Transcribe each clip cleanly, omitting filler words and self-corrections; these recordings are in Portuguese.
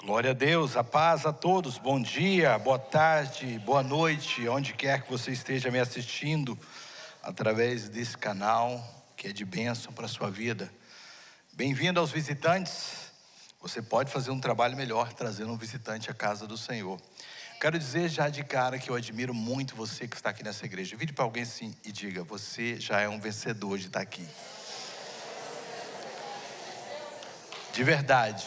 Glória a Deus, a paz a todos, bom dia, boa tarde, boa noite, onde quer que você esteja me assistindo, através desse canal, que é de bênção para a sua vida. Bem-vindo aos visitantes. Você pode fazer um trabalho melhor, trazendo um visitante à casa do Senhor. Quero dizer já de cara que eu admiro muito você que está aqui nessa igreja. Vire para alguém assim e diga: você já é um vencedor de estar aqui. De verdade.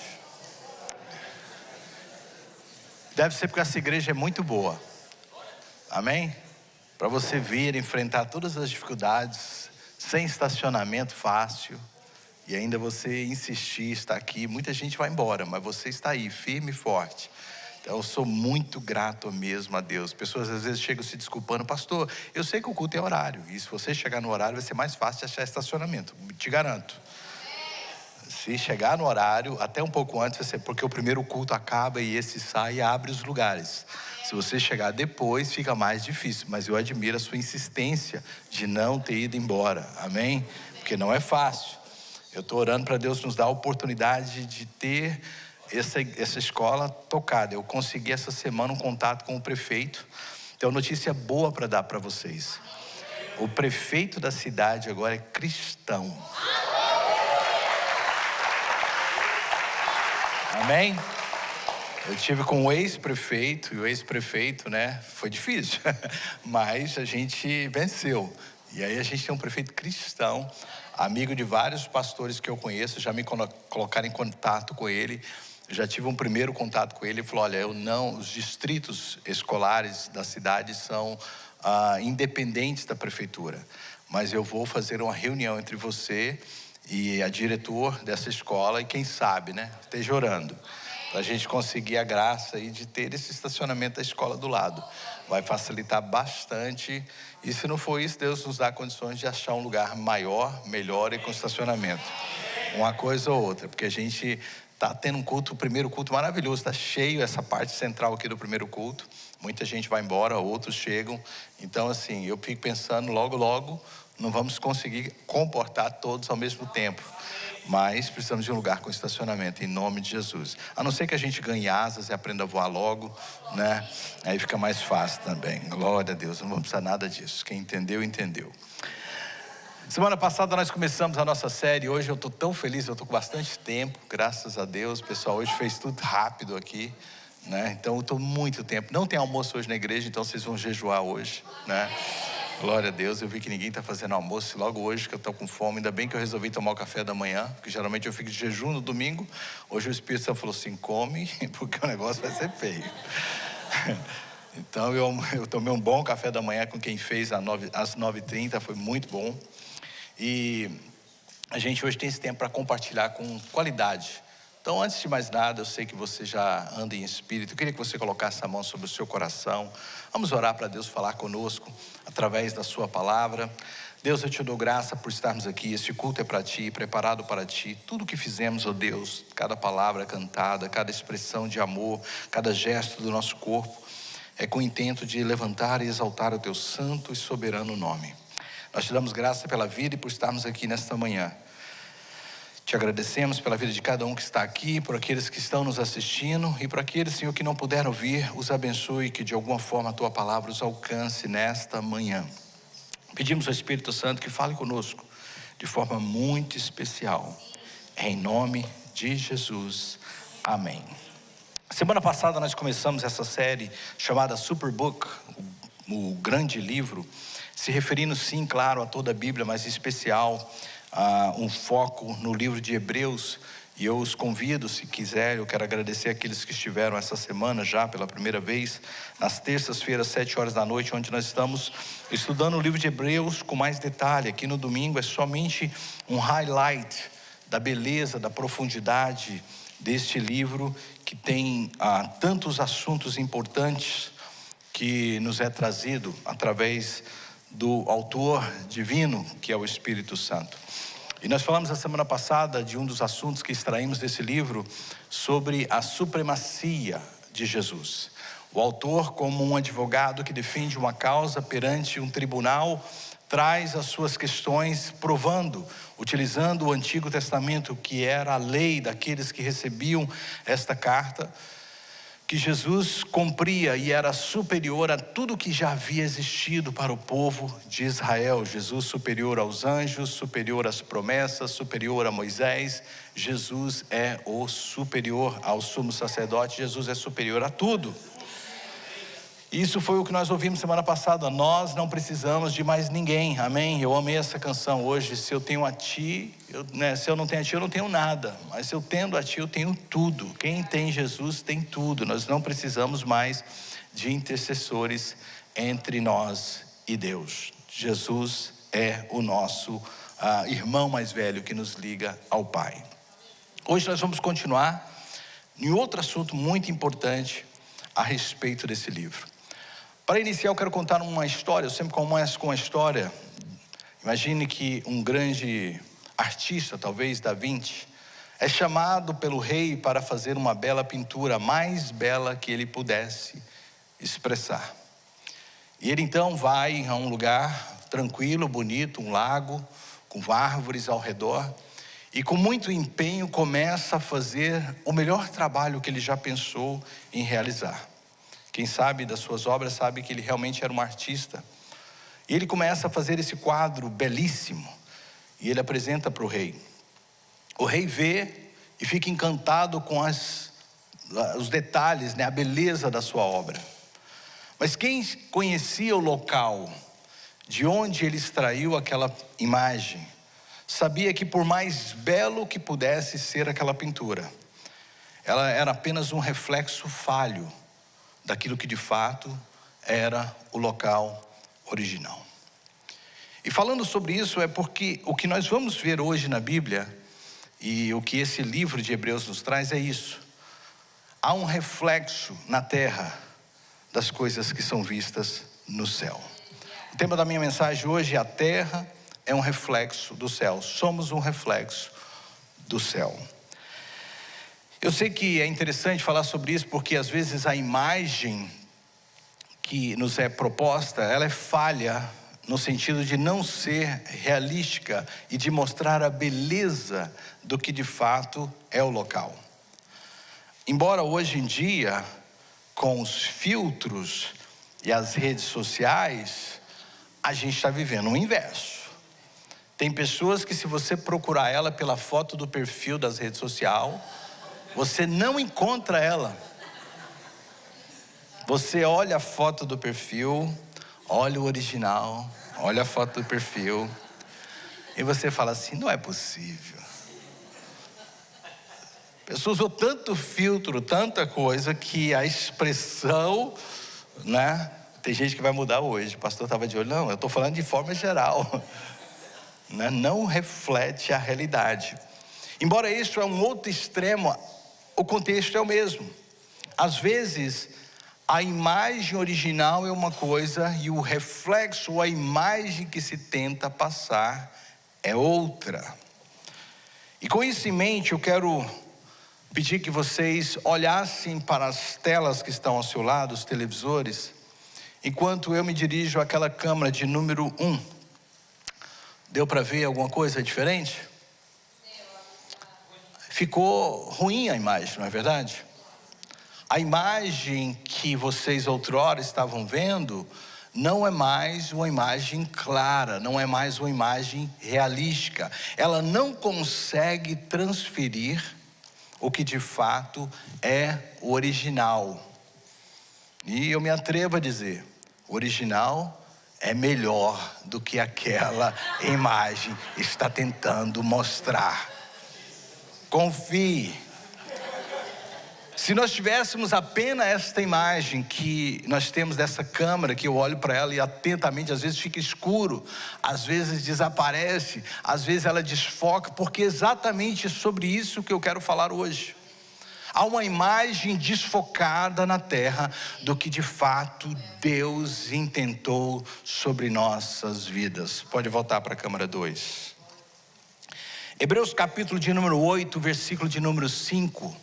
Deve ser porque essa igreja é muito boa. Amém? Para você vir enfrentar todas as dificuldades, sem estacionamento fácil, e ainda você insistir, estar aqui. Muita gente vai embora, mas você está aí, firme e forte. Então eu sou muito grato mesmo a Deus. Pessoas às vezes chegam se desculpando: pastor, eu sei que o culto é horário, e se você chegar no horário vai ser mais fácil de achar estacionamento, te garanto. Se chegar no horário, até um pouco antes, porque o primeiro culto acaba e esse sai e abre os lugares. Se você chegar depois, fica mais difícil. Mas eu admiro a sua insistência de não ter ido embora, amém? Porque não é fácil. Eu estou orando para Deus nos dar a oportunidade de ter essa escola tocada. Eu consegui essa semana um contato com o prefeito. Então, notícia boa para dar para vocês. O prefeito da cidade agora é cristão. Amém? Eu tive com o ex-prefeito, e o ex-prefeito, foi difícil, mas a gente venceu. E aí a gente tem um prefeito cristão, amigo de vários pastores que eu conheço, já me colocaram em contato com ele. Eu já tive um primeiro contato com ele, ele falou: olha, os distritos escolares da cidade são independentes da prefeitura, mas eu vou fazer uma reunião entre você e a diretor dessa escola, e quem sabe, esteja orando, para a gente conseguir a graça aí de ter esse estacionamento da escola do lado. Vai facilitar bastante, e se não for isso, Deus nos dá condições de achar um lugar maior, melhor e com estacionamento. Uma coisa ou outra, porque a gente está tendo um culto, o primeiro culto maravilhoso, está cheio essa parte central aqui do primeiro culto. Muita gente vai embora, outros chegam. Então assim, eu fico pensando, logo não vamos conseguir comportar todos ao mesmo tempo, mas precisamos de um lugar com estacionamento, em nome de Jesus. A não ser que a gente ganhe asas e aprenda a voar logo, Aí fica mais fácil também. Glória a Deus, não vamos precisar nada disso. Quem entendeu, entendeu. Semana passada nós começamos a nossa série. Hoje eu estou tão feliz, eu estou com bastante tempo, graças a Deus. O pessoal hoje fez tudo rápido aqui, Então eu estou muito tempo. Não tem almoço hoje na igreja, então vocês vão jejuar hoje, Glória a Deus, eu vi que ninguém está fazendo almoço logo hoje, que eu estou com fome. Ainda bem que eu resolvi tomar o café da manhã, porque geralmente eu fico de jejum no domingo. Hoje o Espírito Santo falou assim: come, porque o negócio vai ser feio. Então eu tomei um bom café da manhã com quem fez às 9h30, foi muito bom. E a gente hoje tem esse tempo para compartilhar com qualidade. Então, antes de mais nada, eu sei que você já anda em espírito. Eu queria que você colocasse a mão sobre o seu coração. Vamos orar para Deus falar conosco através da sua palavra. Deus, eu te dou graça por estarmos aqui. Este culto é para ti, preparado para ti. Tudo que fizemos, ó Deus, cada palavra cantada, cada expressão de amor, cada gesto do nosso corpo, é com o intento de levantar e exaltar o teu santo e soberano nome. Nós te damos graça pela vida e por estarmos aqui nesta manhã. Te agradecemos pela vida de cada um que está aqui, por aqueles que estão nos assistindo, e por aqueles, Senhor, que não puderam vir, os abençoe, que de alguma forma a tua palavra os alcance nesta manhã. Pedimos ao Espírito Santo que fale conosco de forma muito especial, em nome de Jesus, amém. Semana passada nós começamos essa série chamada Superbook, o grande livro, se referindo sim, claro, a toda a Bíblia, mas em especial um foco no livro de Hebreus. E eu os convido, se quiser, eu quero agradecer aqueles que estiveram essa semana já pela primeira vez, nas terças-feiras, 7 horas da noite, onde nós estamos estudando o livro de Hebreus com mais detalhe. Aqui no domingo é somente um highlight da beleza, da profundidade deste livro, que tem tantos assuntos importantes que nos é trazido através do autor divino, que é o Espírito Santo. E nós falamos a semana passada de um dos assuntos que extraímos desse livro, sobre a supremacia de Jesus. O autor, como um advogado que defende uma causa perante um tribunal, traz as suas questões provando, utilizando o Antigo Testamento, que era a lei daqueles que recebiam esta carta, que Jesus cumpria e era superior a tudo que já havia existido para o povo de Israel. Jesus superior aos anjos, superior às promessas, superior a Moisés. Jesus é o superior ao sumo sacerdote, Jesus é superior a tudo. Isso foi o que nós ouvimos semana passada. Nós não precisamos de mais ninguém, amém? Eu amei essa canção hoje. Se eu tenho a ti, se eu não tenho a ti, eu não tenho nada. Mas se eu tendo a ti, eu tenho tudo. Quem tem Jesus tem tudo. Nós não precisamos mais de intercessores entre nós e Deus. Jesus é o nosso irmão mais velho que nos liga ao Pai. Hoje nós vamos continuar em outro assunto muito importante a respeito desse livro. Para iniciar, eu quero contar uma história. Eu sempre começo com uma história. Imagine que um grande artista, talvez Da Vinci, é chamado pelo rei para fazer uma bela pintura, a mais bela que ele pudesse expressar. E ele então vai a um lugar tranquilo, bonito, um lago, com árvores ao redor, e com muito empenho começa a fazer o melhor trabalho que ele já pensou em realizar. Quem sabe das suas obras sabe que ele realmente era um artista. E ele começa a fazer esse quadro belíssimo. E ele apresenta para o rei. O rei vê e fica encantado com os detalhes, a beleza da sua obra. Mas quem conhecia o local de onde ele extraiu aquela imagem, sabia que por mais belo que pudesse ser aquela pintura, ela era apenas um reflexo falho daquilo que de fato era o local original. E falando sobre isso é porque o que nós vamos ver hoje na Bíblia e o que esse livro de Hebreus nos traz é isso. Há um reflexo na terra das coisas que são vistas no céu. O tema da minha mensagem hoje é: a terra é um reflexo do céu. Somos um reflexo do céu. Eu sei que é interessante falar sobre isso porque às vezes a imagem que nos é proposta, ela é falha no sentido de não ser realística e de mostrar a beleza do que de fato é o local. Embora hoje em dia, com os filtros e as redes sociais, a gente está vivendo o inverso. Tem pessoas que, se você procurar ela pela foto do perfil das redes sociais, você não encontra ela. Você olha a foto do perfil, olha o original, olha a foto do perfil, e você fala assim: não é possível. A pessoa usou tanto filtro, tanta coisa, que a expressão, tem gente que vai mudar hoje. O pastor estava de olho. Não, eu estou falando de forma geral. Não reflete a realidade. Embora isso é um outro extremo, o contexto é o mesmo. Às vezes, a imagem original é uma coisa e o reflexo, ou a imagem que se tenta passar, é outra. E com isso em mente, eu quero pedir que vocês olhassem para as telas que estão ao seu lado, os televisores, enquanto eu me dirijo àquela câmera de número 1. Deu para ver alguma coisa diferente? Ficou ruim a imagem, não é verdade? A imagem que vocês outrora estavam vendo não é mais uma imagem clara, não é mais uma imagem realística. Ela não consegue transferir o que de fato é o original. E eu me atrevo a dizer, o original é melhor do que aquela imagem está tentando mostrar. Confie. Se nós tivéssemos apenas esta imagem que nós temos dessa câmera, que eu olho para ela e atentamente, às vezes fica escuro, às vezes desaparece, às vezes ela desfoca, porque é exatamente sobre isso que eu quero falar hoje. Há uma imagem desfocada na terra do que de fato Deus intentou sobre nossas vidas. Pode voltar para a câmera 2. Hebreus capítulo de número 8, versículo de número 5.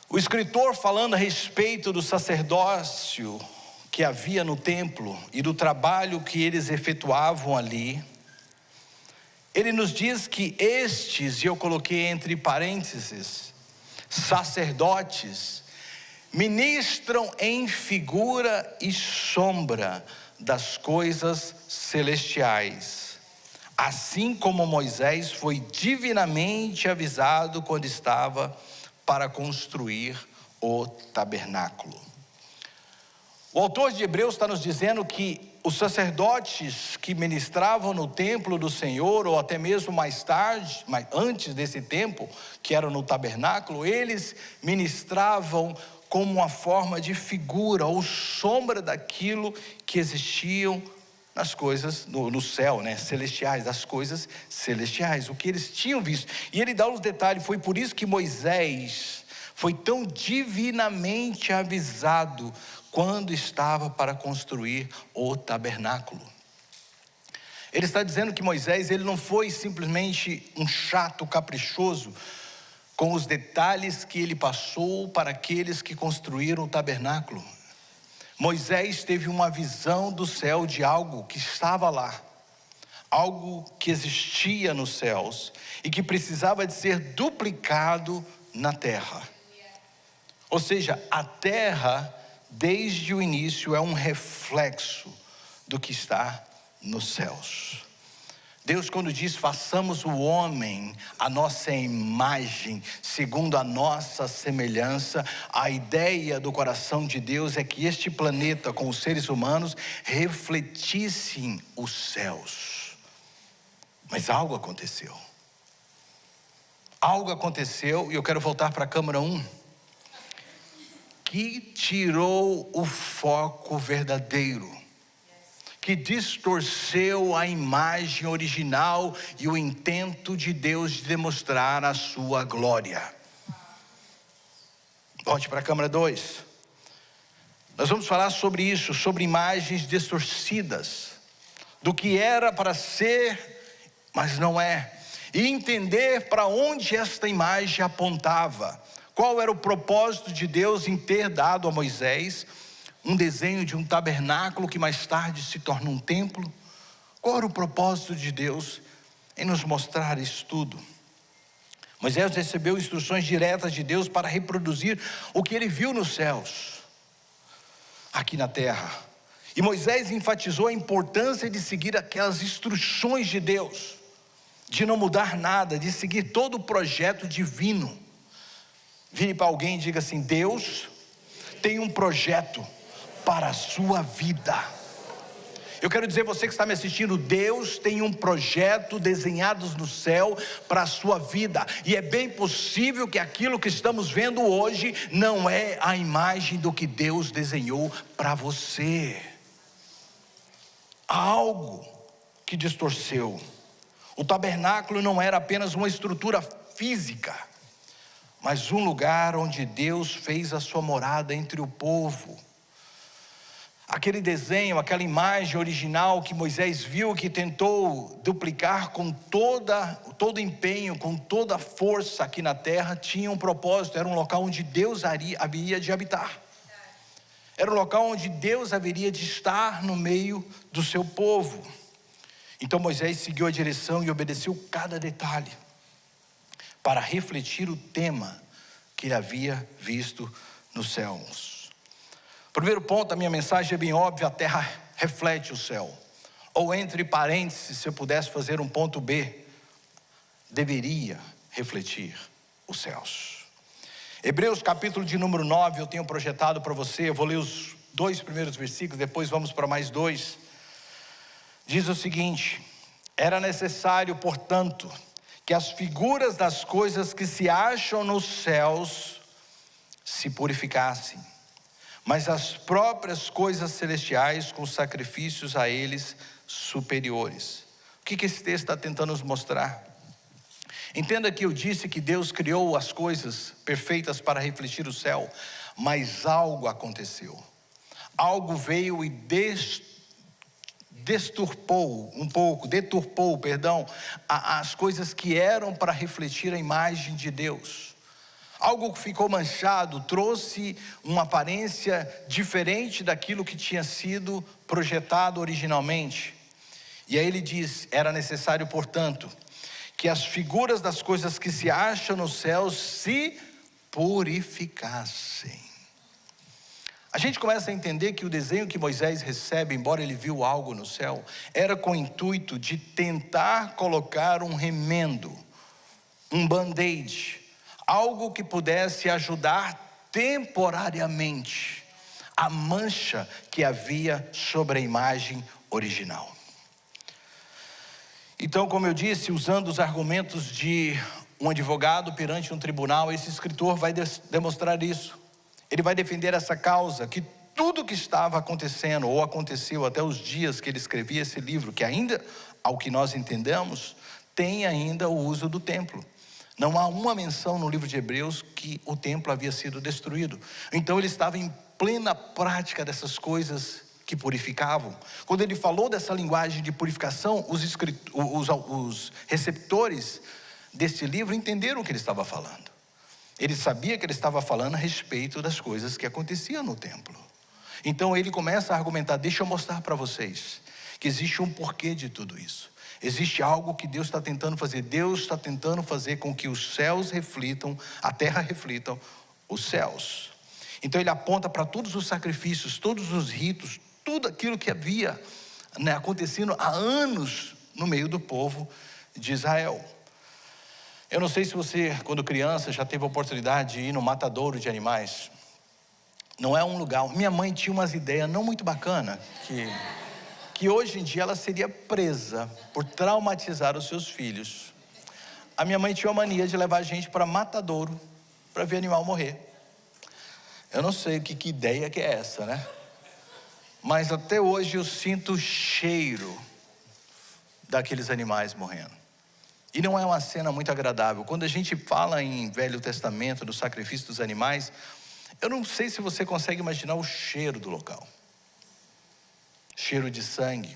O escritor, falando a respeito do sacerdócio que havia no templo e do trabalho que eles efetuavam ali, ele nos diz que estes, e eu coloquei entre parênteses, sacerdotes, ministram em figura e sombra das coisas celestiais, assim como Moisés foi divinamente avisado quando estava para construir o tabernáculo. O autor de Hebreus está nos dizendo que os sacerdotes que ministravam no templo do Senhor, ou até mesmo mais tarde, antes desse tempo, que era no tabernáculo, eles ministravam como uma forma de figura ou sombra daquilo que existiam nas coisas no céu, celestiais, das coisas celestiais, o que eles tinham visto. E ele dá os detalhes. Foi por isso que Moisés foi tão divinamente avisado quando estava para construir o tabernáculo. Ele está dizendo que Moisés, ele não foi simplesmente um chato caprichoso com os detalhes que ele passou para aqueles que construíram o tabernáculo. Moisés teve uma visão do céu de algo que estava lá, algo que existia nos céus e que precisava de ser duplicado na terra. Ou seja, a terra, desde o início, é um reflexo do que está nos céus. Deus, quando diz façamos o homem a nossa imagem, segundo a nossa semelhança, a ideia do coração de Deus é que este planeta com os seres humanos refletissem os céus. Mas algo aconteceu. Algo aconteceu, e eu quero voltar para a câmera 1. Que tirou o foco verdadeiro, que distorceu a imagem original e o intento de Deus de demonstrar a sua glória. Volte para a câmera 2. Nós vamos falar sobre isso, sobre imagens distorcidas, do que era para ser, mas não é, e entender para onde esta imagem apontava. Qual era o propósito de Deus em ter dado a Moisés um desenho de um tabernáculo que mais tarde se torna um templo? Qual era o propósito de Deus em nos mostrar isso tudo? Moisés recebeu instruções diretas de Deus para reproduzir o que ele viu nos céus, aqui na terra. E Moisés enfatizou a importância de seguir aquelas instruções de Deus, de não mudar nada, de seguir todo o projeto divino. Vire para alguém e diga assim: Deus tem um projeto para a sua vida. Eu quero dizer, você que está me assistindo, Deus tem um projeto desenhado no céu para a sua vida. E é bem possível que aquilo que estamos vendo hoje não é a imagem do que Deus desenhou para você. Há algo que distorceu. O tabernáculo não era apenas uma estrutura física, mas um lugar onde Deus fez a sua morada entre o povo. Aquele desenho, aquela imagem original que Moisés viu, que tentou duplicar com todo empenho, com toda a força aqui na terra, tinha um propósito. Era um local onde Deus haveria de habitar. Era um local onde Deus haveria de estar no meio do seu povo. Então Moisés seguiu a direção e obedeceu cada detalhe para refletir o tema que ele havia visto nos céus. Primeiro ponto da minha mensagem é bem óbvio: a terra reflete o céu. Ou entre parênteses, se eu pudesse fazer um ponto B, deveria refletir os céus. Hebreus capítulo de número 9, eu tenho projetado para você. Eu vou ler os 2 primeiros versículos, depois vamos para mais 2. Diz o seguinte: era necessário, portanto, que as figuras das coisas que se acham nos céus se purificassem, mas as próprias coisas celestiais com sacrifícios a eles superiores. O que esse texto está tentando nos mostrar? Entenda que eu disse que Deus criou as coisas perfeitas para refletir o céu, mas algo aconteceu. Algo veio e deturpou as coisas que eram para refletir a imagem de Deus. Algo que ficou manchado, trouxe uma aparência diferente daquilo que tinha sido projetado originalmente. E aí ele diz: era necessário, portanto, que as figuras das coisas que se acham no céu se purificassem. A gente começa a entender que o desenho que Moisés recebe, embora ele viu algo no céu, era com o intuito de tentar colocar um remendo, um band-aid, algo que pudesse ajudar temporariamente a mancha que havia sobre a imagem original. Então, como eu disse, usando os argumentos de um advogado perante um tribunal, esse escritor vai demonstrar isso. Ele vai defender essa causa, que tudo que estava acontecendo, ou aconteceu até os dias que ele escrevia esse livro, que ainda, ao que nós entendemos, tem ainda o uso do templo. Não há uma menção no livro de Hebreus que o templo havia sido destruído. Então ele estava em plena prática dessas coisas que purificavam. Quando ele falou dessa linguagem de purificação, os receptores desse livro entenderam o que ele estava falando. Ele sabia que ele estava falando a respeito das coisas que aconteciam no templo. Então ele começa a argumentar: deixa eu mostrar para vocês que existe um porquê de tudo isso. Existe algo que Deus está tentando fazer. Deus está tentando fazer com que os céus reflitam, a terra reflitam os céus. Então ele aponta para todos os sacrifícios, todos os ritos, tudo aquilo que havia acontecendo há anos no meio do povo de Israel. Eu não sei se você, quando criança, já teve a oportunidade de ir no matadouro de animais. Não é um lugar... Minha mãe tinha umas ideias não muito bacanas, que hoje em dia ela seria presa por traumatizar os seus filhos. A minha mãe tinha a mania de levar a gente para matadouro, para ver animal morrer. Eu não sei que ideia que é essa, né? Mas até hoje eu sinto o cheiro daqueles animais morrendo. E não é uma cena muito agradável. Quando a gente fala em Velho Testamento, do sacrifício dos animais, eu não sei se você consegue imaginar o cheiro do local. Cheiro de sangue,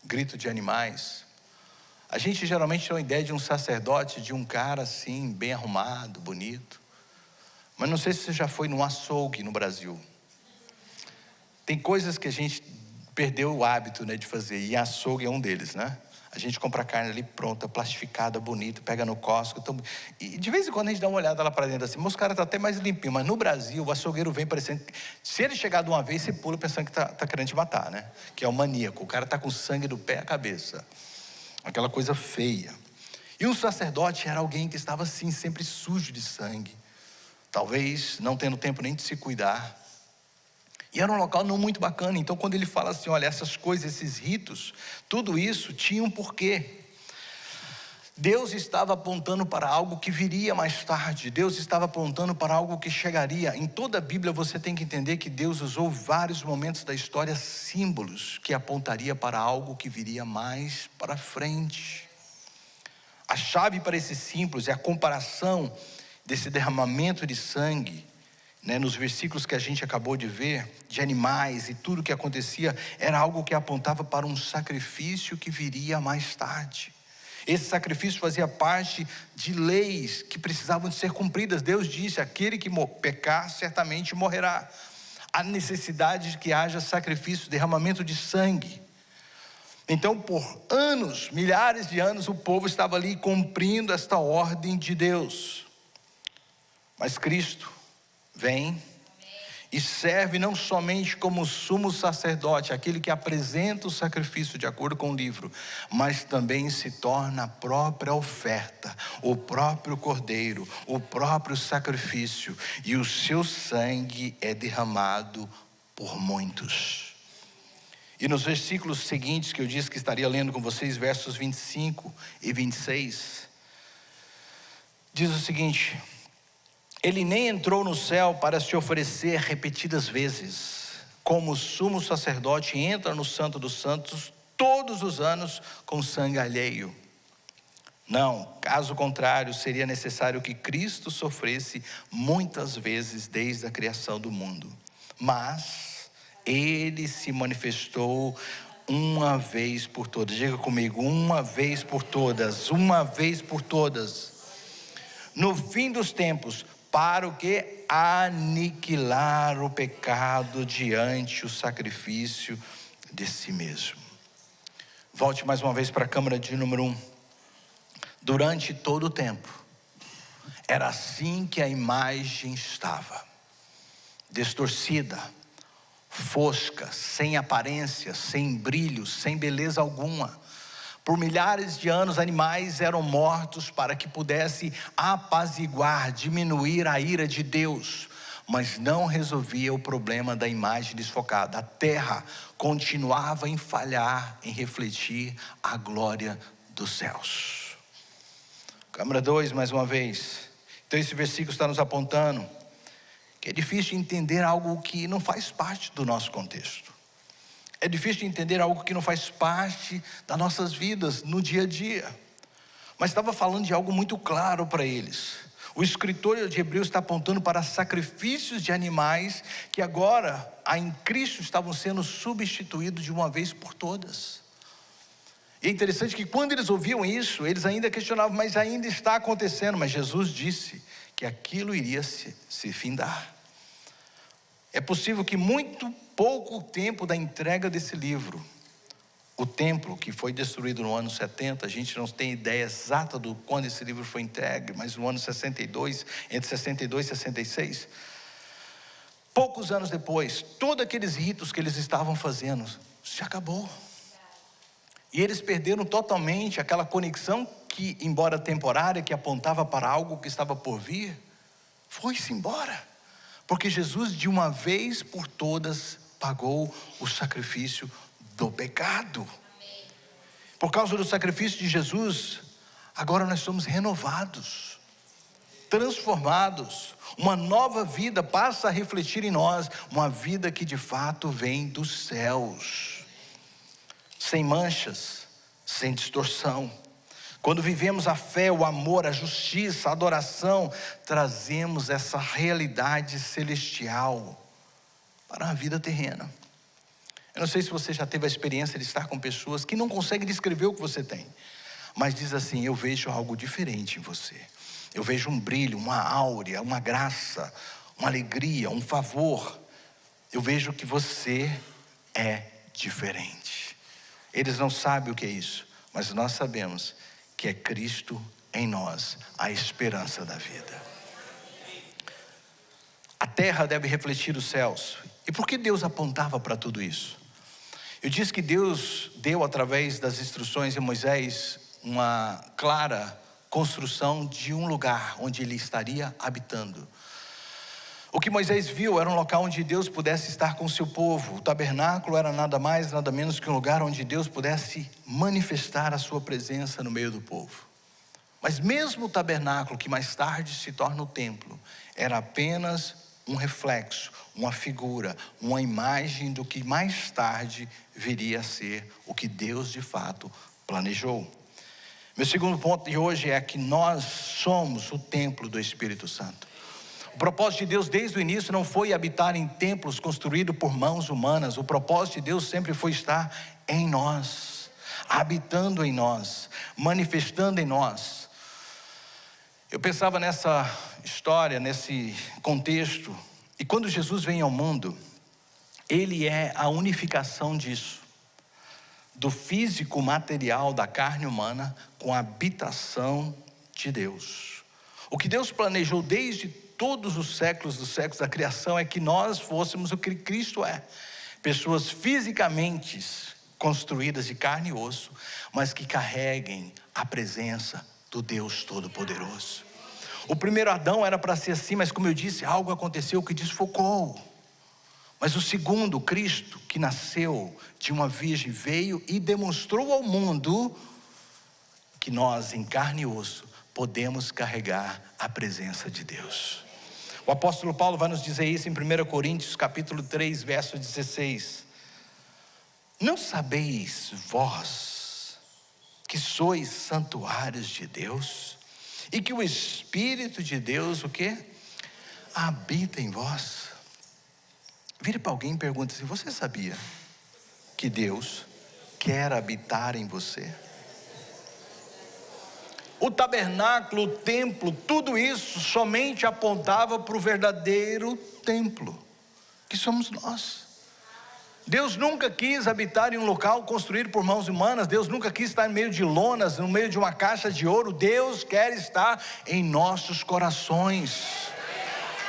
grito de animais. A gente geralmente tem uma ideia de um sacerdote, de um cara assim, bem arrumado, bonito. Mas não sei se você já foi num açougue no Brasil. Tem coisas que a gente perdeu o hábito, de fazer, e açougue é um deles, né? A gente compra a carne ali pronta, plastificada, bonita, pega no Costco. E de vez em quando a gente dá uma olhada lá para dentro assim, mas os caras estão até mais limpinhos. Mas no Brasil, o açougueiro vem parecendo... Se ele chegar de uma vez, você pula pensando que tá querendo te matar, né? Que é o maníaco. O cara está com sangue do pé à cabeça. Aquela coisa feia. E o sacerdote era alguém que estava assim, sempre sujo de sangue. Talvez não tendo tempo nem de se cuidar. E era um local não muito bacana. Então quando ele fala assim, olha, essas coisas, esses ritos, tudo isso tinha um porquê. Deus estava apontando para algo que viria mais tarde. Deus estava apontando para algo que chegaria. Em toda a Bíblia você tem que entender que Deus usou vários momentos da história, símbolos que apontaria para algo que viria mais para frente. A chave para esses símbolos é a comparação desse derramamento de sangue, nos versículos que a gente acabou de ver, de animais e tudo que acontecia, era algo que apontava para um sacrifício que viria mais tarde. Esse sacrifício fazia parte de leis que precisavam de ser cumpridas. Deus disse: aquele que pecar certamente morrerá. A necessidade de que haja sacrifício, derramamento de sangue. Então por anos, milhares de anos, o povo estava ali cumprindo esta ordem de Deus. Mas Cristo vem e serve não somente como sumo sacerdote, aquele que apresenta o sacrifício de acordo com o livro, mas também se torna a própria oferta, o próprio cordeiro, o próprio sacrifício, e o seu sangue é derramado por muitos. E nos versículos seguintes que eu disse que estaria lendo com vocês, versos 25 e 26, diz o seguinte: ele nem entrou no céu para se oferecer repetidas vezes, como o sumo sacerdote entra no Santo dos Santos todos os anos com sangue alheio. Não, caso contrário, seria necessário que Cristo sofresse muitas vezes desde a criação do mundo. Mas ele se manifestou uma vez por todas. Diga comigo, uma vez por todas, uma vez por todas. No fim dos tempos, para o que? Aniquilar o pecado diante o sacrifício de si mesmo. Volte mais uma vez para a câmara de número 1. Durante todo o tempo, era assim que a imagem estava: distorcida, fosca, sem aparência, sem brilho, sem beleza alguma. Por milhares de anos, animais eram mortos para que pudesse apaziguar, diminuir a ira de Deus, mas não resolvia o problema da imagem desfocada. A terra continuava em falhar, em refletir a glória dos céus. Câmara 2, mais uma vez. Então esse versículo está nos apontando que é difícil entender algo que não faz parte do nosso contexto. É difícil entender algo que não faz parte das nossas vidas no dia a dia. Mas estava falando de algo muito claro para eles. O escritor de Hebreus está apontando para sacrifícios de animais que agora, em Cristo, estavam sendo substituídos de uma vez por todas. E é interessante que quando eles ouviam isso, eles ainda questionavam, mas ainda está acontecendo. Mas Jesus disse que aquilo iria se findar. É possível que muito pouco tempo da entrega desse livro, o templo que foi destruído no ano 70, a gente não tem ideia exata do quando esse livro foi entregue, mas no ano 62, entre 62 e 66, poucos anos depois, todos aqueles ritos que eles estavam fazendo, se acabou. E eles perderam totalmente aquela conexão que, embora temporária, que apontava para algo que estava por vir, foi-se embora. Porque Jesus, de uma vez por todas, pagou o sacrifício do pecado. Por causa do sacrifício de Jesus, agora nós somos renovados, transformados. Uma nova vida passa a refletir em nós, uma vida que de fato vem dos céus, sem manchas, sem distorção. Quando vivemos a fé, o amor, a justiça, a adoração, trazemos essa realidade celestial para a vida terrena. Eu não sei se você já teve a experiência de estar com pessoas que não conseguem descrever o que você tem, mas diz assim: eu vejo algo diferente em você. Eu vejo um brilho, uma áurea, uma graça, uma alegria, um favor. Eu vejo que você é diferente. Eles não sabem o que é isso, mas nós sabemos que é Cristo em nós, a esperança da vida. A terra deve refletir os céus. E por que Deus apontava para tudo isso? Eu disse que Deus deu, através das instruções de Moisés, uma clara construção de um lugar onde ele estaria habitando. O que Moisés viu era um local onde Deus pudesse estar com o seu povo. O tabernáculo era nada mais, nada menos que um lugar onde Deus pudesse manifestar a sua presença no meio do povo. Mas mesmo o tabernáculo, que mais tarde se torna o templo, era apenas um reflexo, uma figura, uma imagem do que mais tarde viria a ser o que Deus de fato planejou. Meu segundo ponto de hoje é que nós somos o templo do Espírito Santo. O propósito de Deus desde o início não foi habitar em templos construídos por mãos humanas. O propósito de Deus sempre foi estar em nós, habitando em nós, manifestando em nós. Eu pensava nessa história, nesse contexto, e quando Jesus vem ao mundo, Ele é a unificação disso, do físico material da carne humana com a habitação de Deus. O que Deus planejou desde todos os séculos dos séculos da criação é que nós fôssemos o que Cristo é. Pessoas fisicamente construídas de carne e osso, mas que carreguem a presença do Deus Todo-Poderoso. O primeiro Adão era para ser assim, mas como eu disse, algo aconteceu que desfocou. Mas o segundo, Cristo, que nasceu de uma virgem, veio e demonstrou ao mundo que nós, em carne e osso, podemos carregar a presença de Deus. O apóstolo Paulo vai nos dizer isso em 1 Coríntios capítulo 3, verso 16. Não sabeis vós que sois santuários de Deus e que o Espírito de Deus, o quê? Habita em vós. Vire para alguém e pergunte assim: você sabia que Deus quer habitar em você? O tabernáculo, o templo, tudo isso somente apontava para o verdadeiro templo, que somos nós. Deus nunca quis habitar em um local construído por mãos humanas. Deus nunca quis estar no meio de lonas, no meio de uma caixa de ouro. Deus quer estar em nossos corações.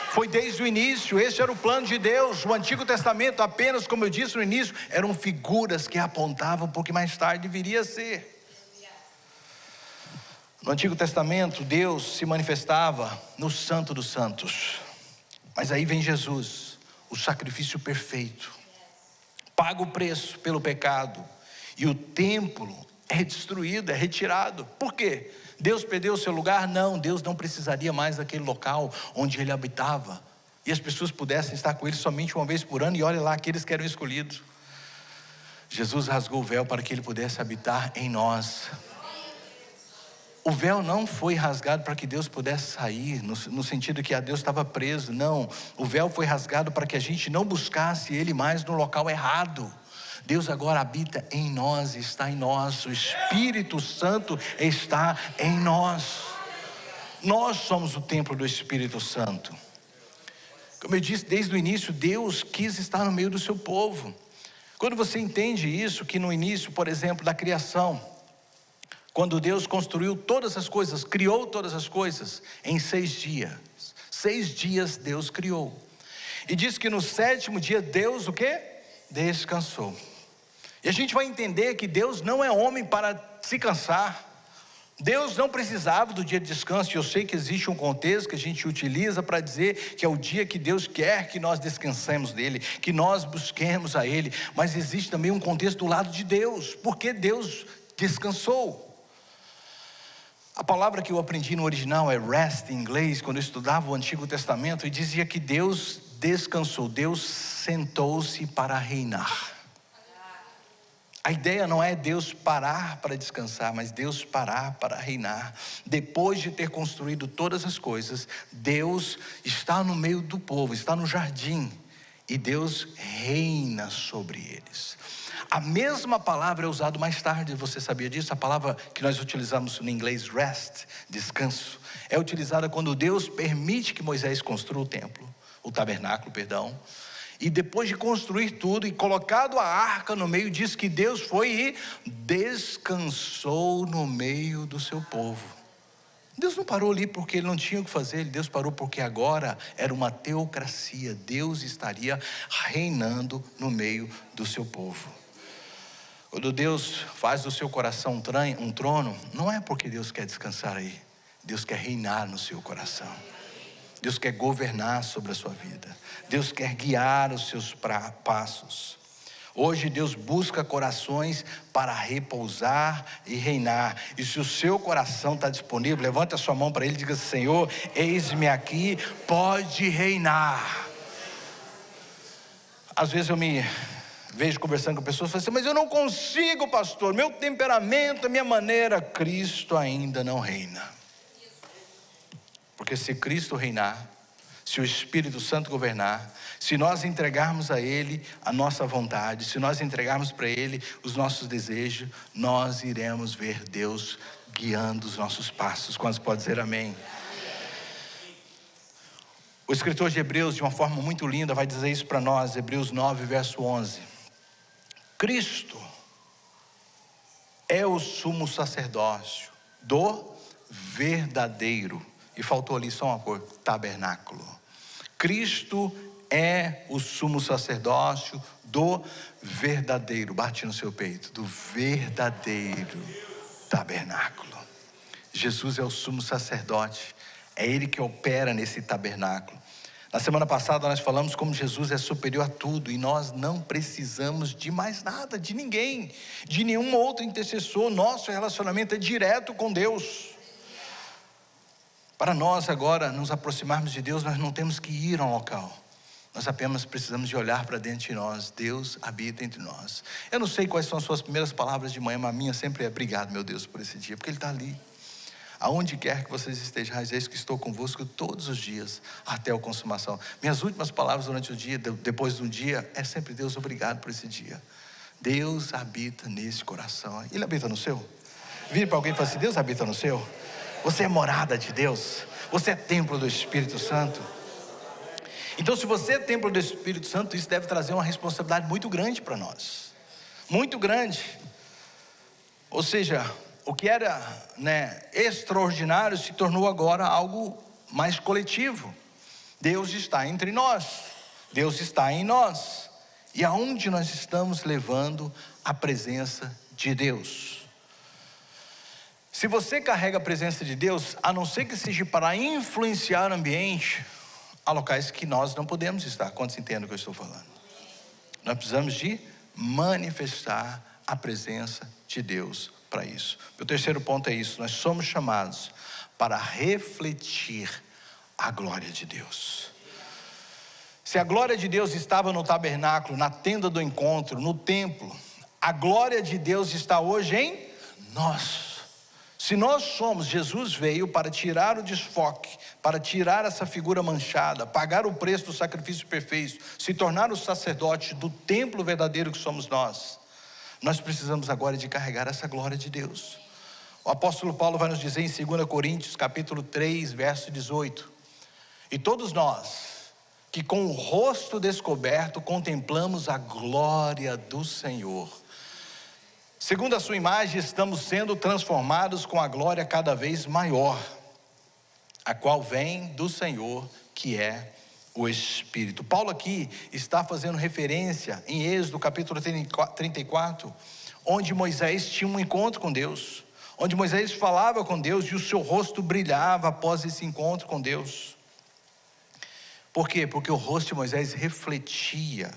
Foi desde o início, esse era o plano de Deus. O Antigo Testamento, apenas, como eu disse no início, eram figuras que apontavam para o que mais tarde viria a ser. No Antigo Testamento, Deus se manifestava no Santo dos Santos. Mas aí vem Jesus, o sacrifício perfeito. Paga o preço pelo pecado, e o templo é destruído, é retirado. Por quê? Deus perdeu o seu lugar? Não, Deus não precisaria mais daquele local onde ele habitava, e as pessoas pudessem estar com ele somente uma vez por ano, e olha lá, aqueles que eram escolhidos. Jesus rasgou o véu para que ele pudesse habitar em nós. O véu não foi rasgado para que Deus pudesse sair, no sentido que Deus estava preso, não. O véu foi rasgado para que a gente não buscasse Ele mais no local errado. Deus agora habita em nós, está em nós. O Espírito Santo está em nós. Nós somos o templo do Espírito Santo. Como eu disse desde o início, Deus quis estar no meio do seu povo. Quando você entende isso, que no início, por exemplo, da criação, quando Deus construiu todas as coisas, criou todas as coisas em 6 dias. 6 dias Deus criou. E diz que no 7º dia Deus o quê? Descansou. E a gente vai entender que Deus não é homem para se cansar. Deus não precisava do dia de descanso. E eu sei que existe um contexto que a gente utiliza para dizer que é o dia que Deus quer que nós descansemos dele, que nós busquemos a ele. Mas existe também um contexto do lado de Deus. Porque Deus descansou. A palavra que eu aprendi no original é rest em inglês, quando eu estudava o Antigo Testamento, e dizia que Deus descansou, Deus sentou-se para reinar. A ideia não é Deus parar para descansar, mas Deus parar para reinar. Depois de ter construído todas as coisas, Deus está no meio do povo, está no jardim, e Deus reina sobre eles. A mesma palavra é usada mais tarde, você sabia disso? A palavra que nós utilizamos no inglês, rest, descanso, é utilizada quando Deus permite que Moisés construa o templo, o tabernáculo, perdão. E depois de construir tudo e colocado a arca no meio, diz que Deus foi e descansou no meio do seu povo. Deus não parou ali porque ele não tinha o que fazer, Deus parou porque agora era uma teocracia. Deus estaria reinando no meio do seu povo. Quando Deus faz do seu coração um trono, não é porque Deus quer descansar aí. Deus quer reinar no seu coração. Deus quer governar sobre a sua vida. Deus quer guiar os seus passos. Hoje Deus busca corações para repousar e reinar. E se o seu coração está disponível, levante a sua mão para Ele e diga: Senhor, eis-me aqui, pode reinar. Às vezes eu me vejo conversando com pessoas e falo assim: mas eu não consigo, pastor, meu temperamento, a minha maneira. Cristo ainda não reina. Porque se Cristo reinar, se o Espírito Santo governar, se nós entregarmos a Ele a nossa vontade, se nós entregarmos para Ele os nossos desejos, nós iremos ver Deus guiando os nossos passos. Quantos podem dizer amém? O escritor de Hebreus, de uma forma muito linda, vai dizer isso para nós, Hebreus 9, verso 11. Cristo é o sumo sacerdócio do verdadeiro. E faltou ali só uma coisa: tabernáculo. Cristo é o sumo sacerdócio do verdadeiro. Bate no seu peito. Do verdadeiro tabernáculo. Jesus é o sumo sacerdote. É Ele que opera nesse tabernáculo. Na semana passada nós falamos como Jesus é superior a tudo. E nós não precisamos de mais nada, de ninguém, de nenhum outro intercessor. Nosso relacionamento é direto com Deus. Para nós agora nos aproximarmos de Deus, nós não temos que ir a um local. Nós apenas precisamos de olhar para dentro de nós. Deus habita entre nós. Eu não sei quais são as suas primeiras palavras de manhã, mas a minha sempre é: obrigado, meu Deus, por esse dia. Porque Ele está ali. Aonde quer que vocês estejam, eis que estou convosco todos os dias, até a consumação. Minhas últimas palavras durante o dia, depois de um dia, é sempre: Deus, obrigado por esse dia. Deus habita nesse coração. Ele habita no seu? Vire para alguém e fale assim: Deus habita no seu? Você é morada de Deus. Você é templo do Espírito Santo. Então, se você é templo do Espírito Santo, isso deve trazer uma responsabilidade muito grande para nós. Muito grande. Ou seja, o que era, extraordinário se tornou agora algo mais coletivo. Deus está entre nós. Deus está em nós. E aonde nós estamos levando a presença de Deus? Se você carrega a presença de Deus, a não ser que seja para influenciar o ambiente, há locais que nós não podemos estar. Quantos entendem o que eu estou falando? Nós precisamos de manifestar a presença de Deus para isso. O terceiro ponto é isso: nós somos chamados para refletir a glória de Deus. Se a glória de Deus estava no tabernáculo, na tenda do encontro, no templo, a glória de Deus está hoje em nós. Se nós somos, Jesus veio para tirar o desfoque, para tirar essa figura manchada, pagar o preço do sacrifício perfeito, se tornar o sacerdote do templo verdadeiro que somos nós. Nós precisamos agora de carregar essa glória de Deus. O apóstolo Paulo vai nos dizer em 2 Coríntios capítulo 3, verso 18: e todos nós, que com o rosto descoberto contemplamos a glória do Senhor, segundo a sua imagem, estamos sendo transformados com a glória cada vez maior, a qual vem do Senhor, que é o Espírito. Paulo aqui está fazendo referência em Êxodo capítulo 34, onde Moisés tinha um encontro com Deus, onde Moisés falava com Deus e o seu rosto brilhava após esse encontro com Deus. Por quê? Porque o rosto de Moisés refletia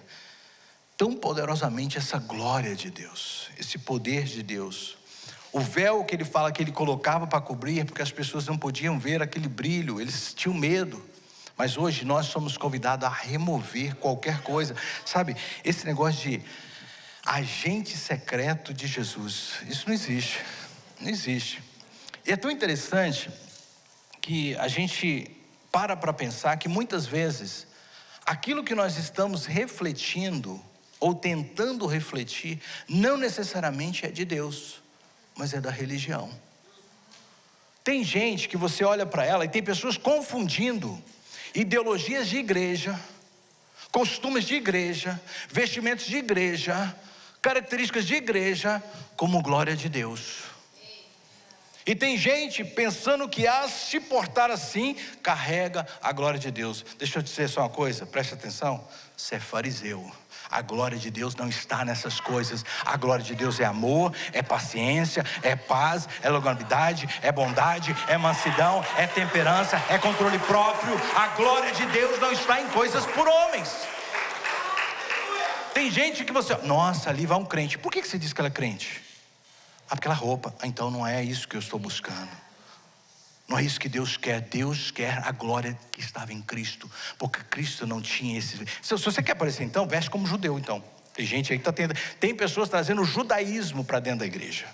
tão poderosamente essa glória de Deus, esse poder de Deus. O véu que ele fala que ele colocava para cobrir, porque as pessoas não podiam ver aquele brilho, eles tinham medo. Mas hoje nós somos convidados a remover qualquer coisa. Sabe, esse negócio de agente secreto de Jesus, isso não existe, não existe. E é tão interessante que a gente para pensar que muitas vezes aquilo que nós estamos refletindo ou tentando refletir não necessariamente é de Deus, mas é da religião. Tem gente que você olha para ela e tem pessoas confundindo ideologias de igreja, costumes de igreja, vestimentos de igreja, características de igreja como glória de Deus. E tem gente pensando que se portar assim, carrega a glória de Deus. Deixa eu te dizer só uma coisa, preste atenção. Você é fariseu. A glória de Deus não está nessas coisas. A glória de Deus é amor, é paciência, é paz, é longanimidade, é bondade, é mansidão, é temperança, é controle próprio. A glória de Deus não está em coisas por homens. Tem gente que você... Nossa, ali vai um crente. Por que você diz que ela é crente? Aquela roupa. Então não é isso que eu estou buscando. Não é isso que Deus quer. Deus quer a glória que estava em Cristo, porque Cristo não tinha esse... Se você quer parecer então, veste como judeu então. Tem gente aí que está tendo... Tem pessoas trazendo o judaísmo para dentro da igreja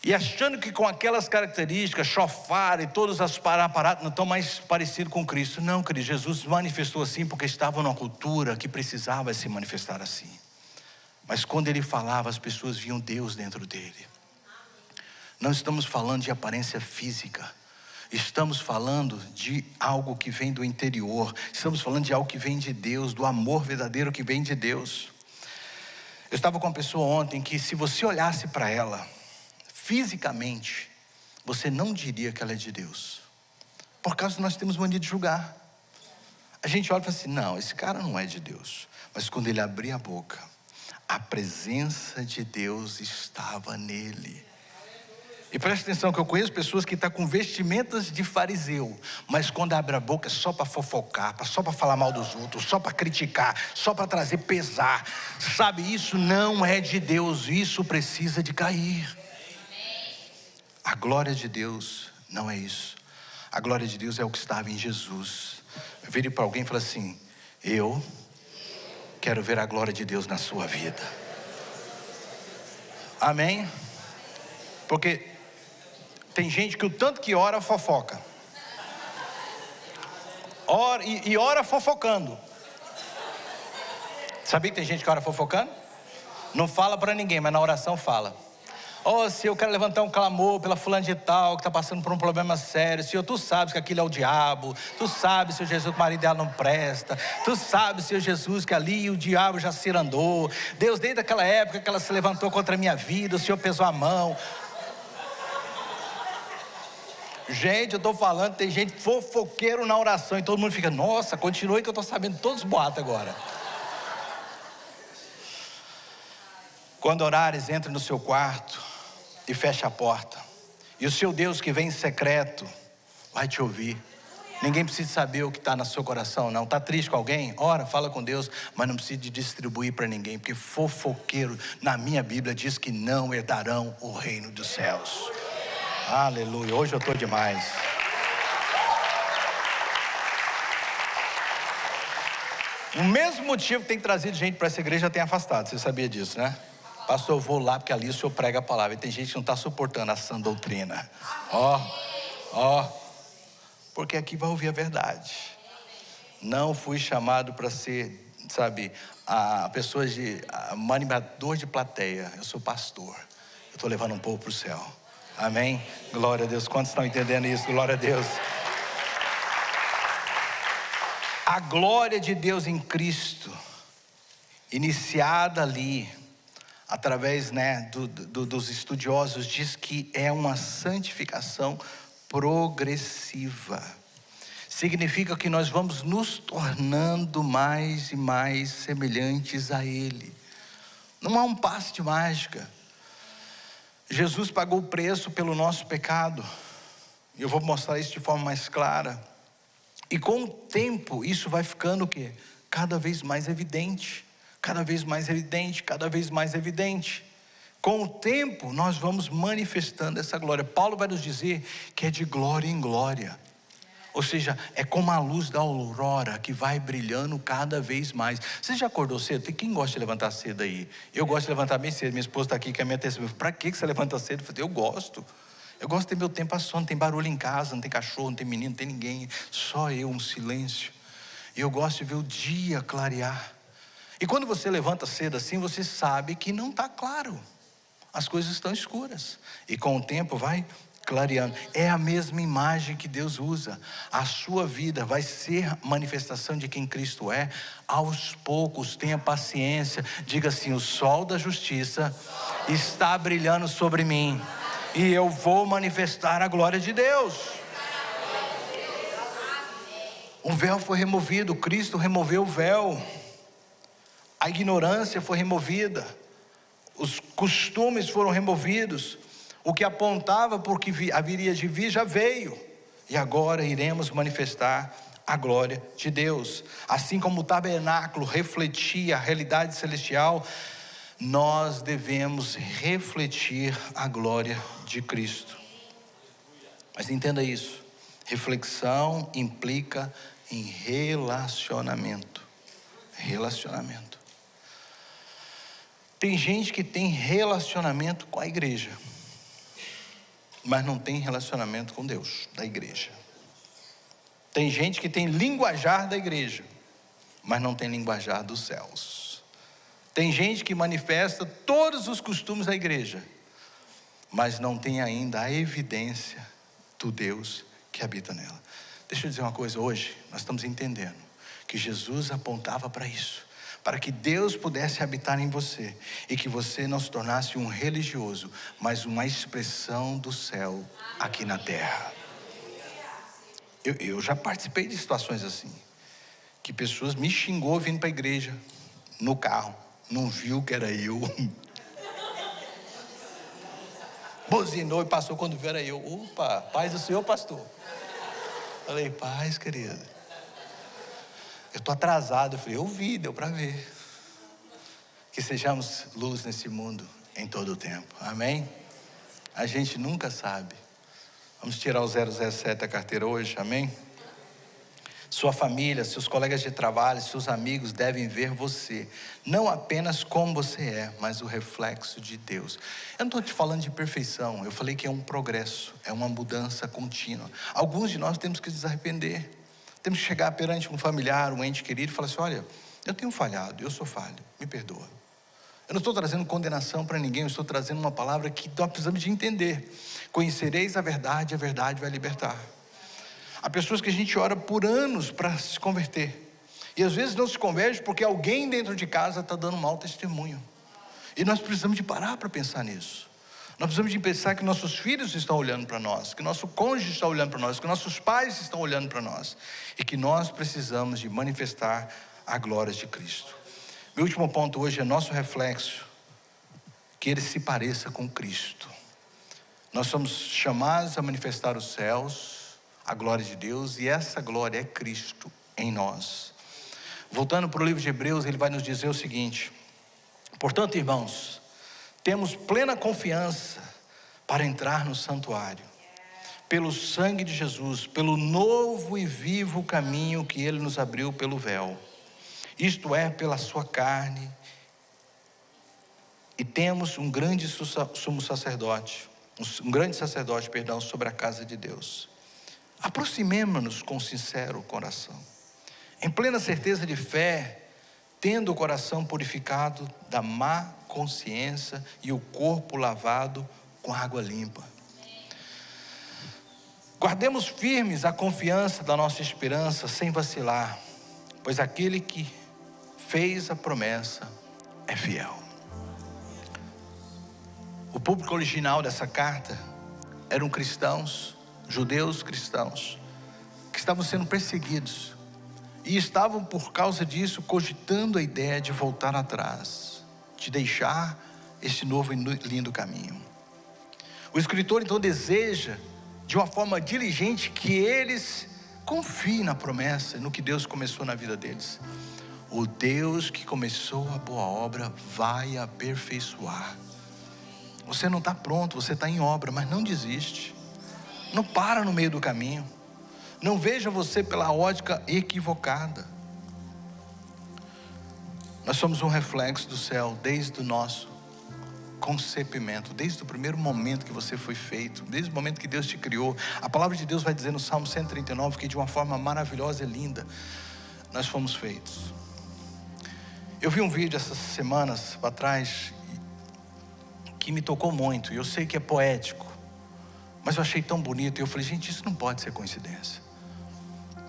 e achando que com aquelas características, chofar e todos os aparatos, não estão mais parecidos com Cristo. Não, querido, Jesus manifestou assim porque estava numa cultura que precisava se manifestar assim. Mas quando ele falava, as pessoas viam Deus dentro dele. Não estamos falando de aparência física. Estamos falando de algo que vem do interior. Estamos falando de algo que vem de Deus, do amor verdadeiro que vem de Deus. Eu estava com uma pessoa ontem que, se você olhasse para ela, fisicamente, você não diria que ela é de Deus. Por causa que nós temos mania de julgar. A gente olha e fala assim, não, esse cara não é de Deus. Mas quando ele abria a boca, a presença de Deus estava nele. E preste atenção que eu conheço pessoas que estão com vestimentas de fariseu, mas quando abre a boca é só para fofocar, só para falar mal dos outros, só para criticar, só para trazer pesar. Sabe, isso não é de Deus, isso precisa de cair. A glória de Deus não é isso. A glória de Deus é o que estava em Jesus. Eu virei para alguém e falei assim, eu quero ver a glória de Deus na sua vida. Amém? Porque tem gente que o tanto que ora, fofoca. Ora, e ora fofocando. Sabia que tem gente que ora fofocando? Não fala para ninguém, mas na oração fala. Oh, Senhor, eu quero levantar um clamor pela fulana de tal, que está passando por um problema sério. Senhor, tu sabes que aquilo é o diabo. Tu sabes, Senhor Jesus, que o marido dela não presta. Tu sabes, Senhor Jesus, que ali o diabo já se andou. Deus, desde aquela época que ela se levantou contra a minha vida, o Senhor pesou a mão. Gente, eu estou falando, tem gente fofoqueiro na oração. E todo mundo fica, nossa, continue que eu estou sabendo todos os boatos agora. Quando orares, entre no seu quarto e feche a porta. E o seu Deus que vem em secreto vai te ouvir. Ninguém precisa saber o que está no seu coração, não. Está triste com alguém? Ora, fala com Deus, mas não precisa de distribuir para ninguém, porque fofoqueiro, na minha Bíblia, diz que não herdarão o reino dos céus. Aleluia, hoje eu estou demais. O mesmo motivo que tem trazido gente para essa igreja tem afastado, você sabia disso, né? Pastor, eu vou lá porque ali o senhor prega a palavra. E tem gente que não está suportando a sã doutrina. Porque aqui vai ouvir a verdade. Não fui chamado para ser, sabe, a pessoa animador de plateia. Eu sou pastor. Eu estou levando um povo para o céu. Amém? Glória a Deus. Quantos estão entendendo isso? Glória a Deus. A glória de Deus em Cristo, iniciada ali, através, dos estudiosos, diz que é uma santificação progressiva. Significa que nós vamos nos tornando mais e mais semelhantes a Ele. Não há um passe de mágica. Jesus pagou o preço pelo nosso pecado. E eu vou mostrar isso de forma mais clara. E com o tempo, isso vai ficando o quê? Cada vez mais evidente. Cada vez mais evidente, cada vez mais evidente. Com o tempo, nós vamos manifestando essa glória. Paulo vai nos dizer que é de glória em glória. Ou seja, é como a luz da aurora que vai brilhando cada vez mais. Você já acordou cedo? Tem quem gosta de levantar cedo aí? Eu gosto de levantar bem cedo. Minha esposa está aqui, que é a minha testemunha. Para que você levanta cedo? Eu falei, eu gosto. Eu gosto de ter meu tempo a sono. Não tem barulho em casa, não tem cachorro, não tem menino, não tem ninguém. Só eu, um silêncio. E eu gosto de ver o dia clarear. E quando você levanta cedo assim, você sabe que não está claro. As coisas estão escuras. E com o tempo vai clareando. É a mesma imagem que Deus usa. A sua vida vai ser manifestação de quem Cristo é. Aos poucos, tenha paciência. Diga assim, o sol da justiça está brilhando sobre mim. E eu vou manifestar a glória de Deus. O véu foi removido. Cristo removeu o véu. A ignorância foi removida, os costumes foram removidos, o que apontava por que haveria de vir já veio, e agora iremos manifestar a glória de Deus. Assim como o tabernáculo refletia a realidade celestial, nós devemos refletir a glória de Cristo. Mas entenda isso, reflexão implica em relacionamento. Tem gente que tem relacionamento com a igreja, mas não tem relacionamento com Deus, da igreja. Tem gente que tem linguajar da igreja, mas não tem linguajar dos céus. Tem gente que manifesta todos os costumes da igreja, mas não tem ainda a evidência do Deus que habita nela. Deixa eu dizer uma coisa, hoje nós estamos entendendo que Jesus apontava para isso, para que Deus pudesse habitar em você, e que você não se tornasse um religioso, mas uma expressão do céu aqui na terra. Eu já participei de situações assim, que pessoas me xingou vindo para a igreja, no carro, não viu que era eu, buzinou e passou, quando viu era eu. Opa, paz do Senhor, pastor. Falei, paz, querida. Eu estou atrasado. Eu falei, eu vi, deu para ver. Que sejamos luz nesse mundo em todo o tempo, amém? A gente nunca sabe. Vamos tirar o 007 da carteira hoje, amém? Sua família, seus colegas de trabalho, seus amigos devem ver você, não apenas como você é, mas o reflexo de Deus. Eu não estou te falando de perfeição, eu falei que é um progresso, é uma mudança contínua. Alguns de nós temos que nos arrepender, temos que chegar perante um familiar, um ente querido e falar assim, olha, eu tenho falhado, eu sou falho, me perdoa. Eu não estou trazendo condenação para ninguém, eu estou trazendo uma palavra que nós precisamos de entender. Conhecereis a verdade vai libertar. Há pessoas que a gente ora por anos para se converter, e às vezes não se converte porque alguém dentro de casa está dando mau testemunho. E nós precisamos de parar para pensar nisso. Nós precisamos de pensar que nossos filhos estão olhando para nós, que nosso cônjuge está olhando para nós, que nossos pais estão olhando para nós, e que nós precisamos de manifestar a glória de Cristo. Meu último ponto hoje é nosso reflexo, que ele se pareça com Cristo. Nós somos chamados a manifestar os céus, a glória de Deus, e essa glória é Cristo em nós. Voltando para o livro de Hebreus, ele vai nos dizer o seguinte: portanto, irmãos, temos plena confiança para entrar no santuário, pelo sangue de Jesus, pelo novo e vivo caminho que ele nos abriu pelo véu, isto é, pela sua carne, e temos um grande sumo sacerdote, sobre a casa de Deus. Aproximemo-nos com sincero coração, em plena certeza de fé, tendo o coração purificado da má consciência e o corpo lavado com água limpa. Guardemos firmes a confiança da nossa esperança sem vacilar, pois aquele que fez a promessa é fiel. O público original dessa carta eram cristãos, judeus cristãos, que estavam sendo perseguidos, e estavam por causa disso cogitando a ideia de voltar atrás, de deixar esse novo e lindo caminho. O escritor então deseja, de uma forma diligente, que eles confiem na promessa, no que Deus começou na vida deles. O Deus que começou a boa obra vai aperfeiçoar. Você não está pronto, você está em obra, mas não desiste. Não para no meio do caminho. Não veja você pela ótica equivocada. Nós somos um reflexo do céu desde o nosso concepimento, desde o primeiro momento que você foi feito, desde o momento que Deus te criou. A palavra de Deus vai dizer no Salmo 139 que de uma forma maravilhosa e linda nós fomos feitos. Eu vi um vídeo essas semanas atrás que me tocou muito, e eu sei que é poético, mas eu achei tão bonito, e eu falei, gente, isso não pode ser coincidência.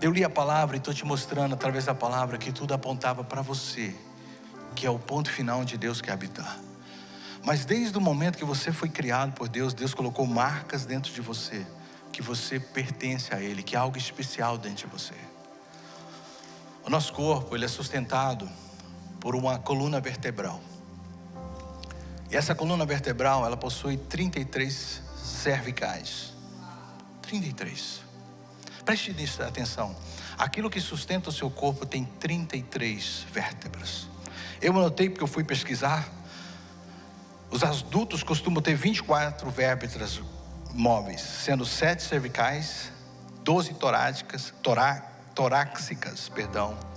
Eu li a palavra e estou te mostrando através da palavra que tudo apontava para você, que é o ponto final onde Deus quer habitar. Mas desde o momento que você foi criado por Deus, Deus colocou marcas dentro de você, que você pertence a Ele, que há algo especial dentro de você. O nosso corpo, ele é sustentado por uma coluna vertebral. E essa coluna vertebral, ela possui 33 cervicais. 33. Preste atenção. Aquilo que sustenta o seu corpo tem 33 vértebras. Eu anotei porque eu fui pesquisar. Os adultos costumam ter 24 vértebras móveis, sendo 7 cervicais, 12 torácicas,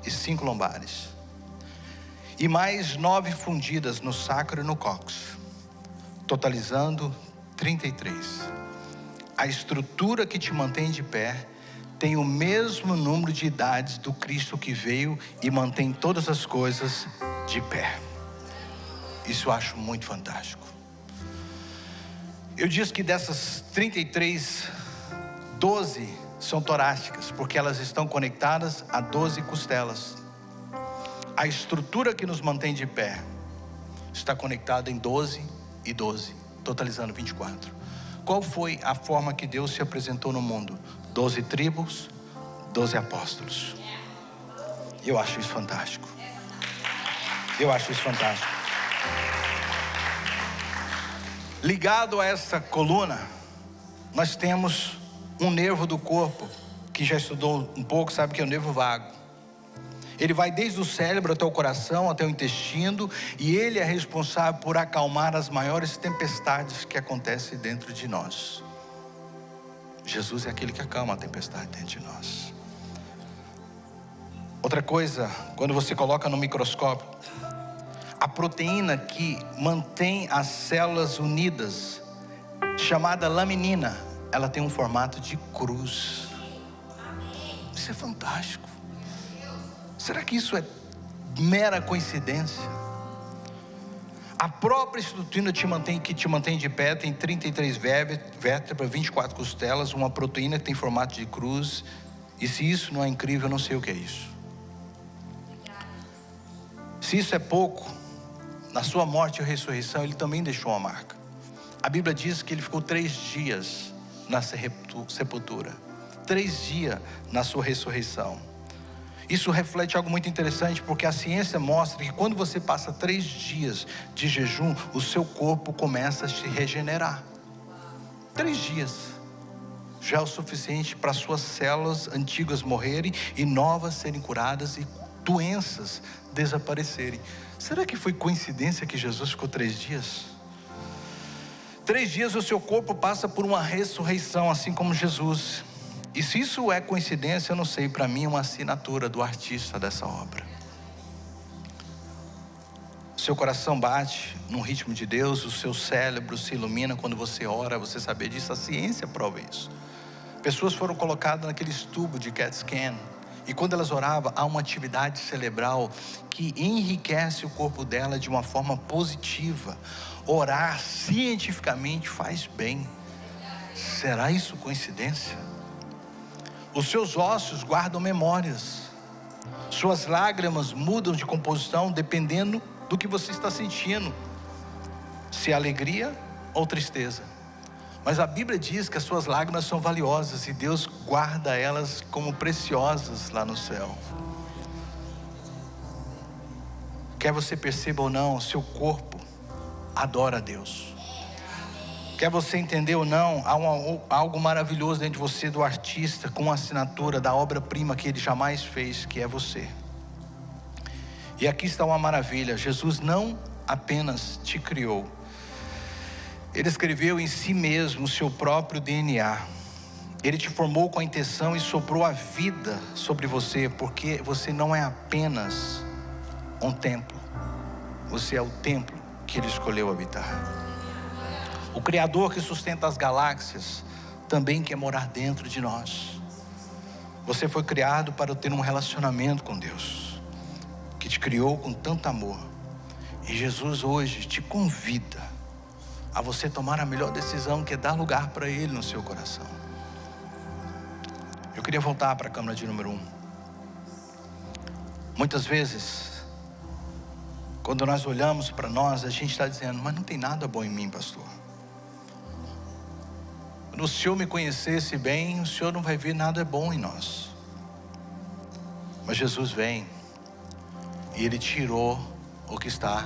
e 5 lombares. E mais 9 fundidas no sacro e no cóccix, totalizando 33. A estrutura que te mantém de pé tem o mesmo número de idades do Cristo que veio e mantém todas as coisas de pé. Isso eu acho muito fantástico. Eu disse que dessas 33, 12 são torácicas, porque elas estão conectadas a 12 costelas. A estrutura que nos mantém de pé está conectada em 12 e 12, totalizando 24. Qual foi a forma que Deus se apresentou no mundo? 12 tribos, 12 apóstolos. Eu acho isso fantástico. Eu acho isso fantástico. Ligado a essa coluna, nós temos um nervo do corpo, que já estudou um pouco, sabe que é o nervo vago. Ele vai desde o cérebro até o coração, até o intestino, e ele é responsável por acalmar as maiores tempestades que acontecem dentro de nós. Jesus é aquele que acalma a tempestade dentro de nós. Outra coisa, quando você coloca no microscópio, a proteína que mantém as células unidas, chamada laminina, ela tem um formato de cruz. Isso é fantástico. Será que isso é mera coincidência? A própria estrutura que te mantém de pé tem 33 vértebras, 24 costelas, uma proteína que tem formato de cruz. E se isso não é incrível, eu não sei o que é isso. Se isso é pouco, na sua morte e ressurreição, ele também deixou uma marca. A Bíblia diz que ele ficou 3 dias na sepultura, 3 dias na sua ressurreição. Isso reflete algo muito interessante, porque a ciência mostra que quando você passa 3 dias de jejum, o seu corpo começa a se regenerar. 3 dias já é o suficiente para suas células antigas morrerem e novas serem curadas e doenças desaparecerem. Será que foi coincidência que Jesus ficou 3 dias? 3 dias o seu corpo passa por uma ressurreição, assim como Jesus. E se isso é coincidência, eu não sei. Para mim é uma assinatura do artista dessa obra. Seu coração bate no ritmo de Deus, o seu cérebro se ilumina quando você ora. Você sabe disso, a ciência prova isso. Pessoas foram colocadas naqueles tubos de CAT scan, e quando elas oravam, há uma atividade cerebral que enriquece o corpo dela de uma forma positiva. Orar cientificamente faz bem. Será isso coincidência? Os seus ossos guardam memórias. Suas lágrimas mudam de composição dependendo do que você está sentindo, se é alegria ou tristeza. Mas a Bíblia diz que as suas lágrimas são valiosas e Deus guarda elas como preciosas lá no céu. Quer você perceba ou não, seu corpo adora a Deus. Quer você entender ou não, há algo maravilhoso dentro de você do artista, com a assinatura da obra-prima que ele jamais fez, que é você. E aqui está uma maravilha: Jesus não apenas te criou, Ele escreveu em si mesmo o seu próprio DNA. Ele te formou com a intenção e soprou a vida sobre você, porque você não é apenas um templo, você é o templo que Ele escolheu habitar. O Criador que sustenta as galáxias também quer morar dentro de nós. Você foi criado para ter um relacionamento com Deus, que te criou com tanto amor. E Jesus hoje te convida a você tomar a melhor decisão, que é dar lugar para Ele no seu coração. Eu queria voltar para a câmera de número 1. Muitas vezes, quando nós olhamos para nós, a gente está dizendo: mas não tem nada bom em mim, pastor. Quando o Senhor me conhecesse bem, o Senhor não vai ver nada bom em nós. Mas Jesus vem e Ele tirou o que está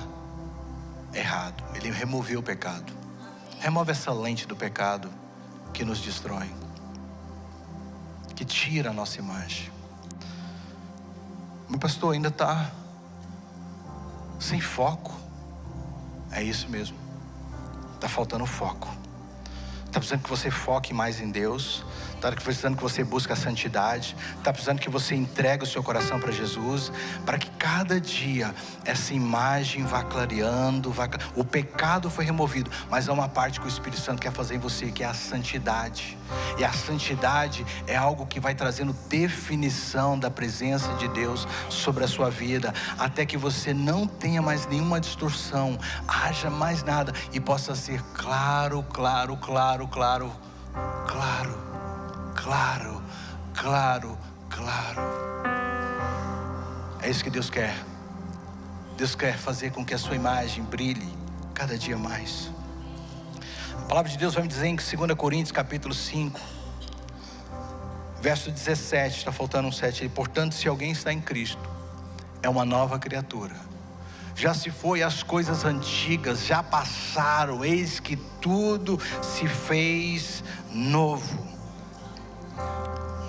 errado. Ele removeu o pecado. Remove essa lente do pecado que nos destrói, que tira a nossa imagem. Meu pastor ainda está sem foco. É isso mesmo, está faltando foco. Está precisando que você foque mais em Deus. Está precisando que você busque a santidade. Está precisando que você entregue o seu coração para Jesus, para que cada dia essa imagem vá clareando. O pecado foi removido, mas há uma parte que o Espírito Santo quer fazer em você, que é a santidade. E a santidade é algo que vai trazendo definição da presença de Deus sobre a sua vida, até que você não tenha mais nenhuma distorção, haja mais nada e possa ser claro, claro, claro, claro, claro, claro, claro, claro. É isso que Deus quer. Deus quer fazer com que a sua imagem brilhe cada dia mais. A palavra de Deus vai me dizer em 2 Coríntios capítulo 5, verso 17, está faltando um 7 aí. Portanto, se alguém está em Cristo, é uma nova criatura. Já se foi as coisas antigas, já passaram, eis que tudo se fez novo.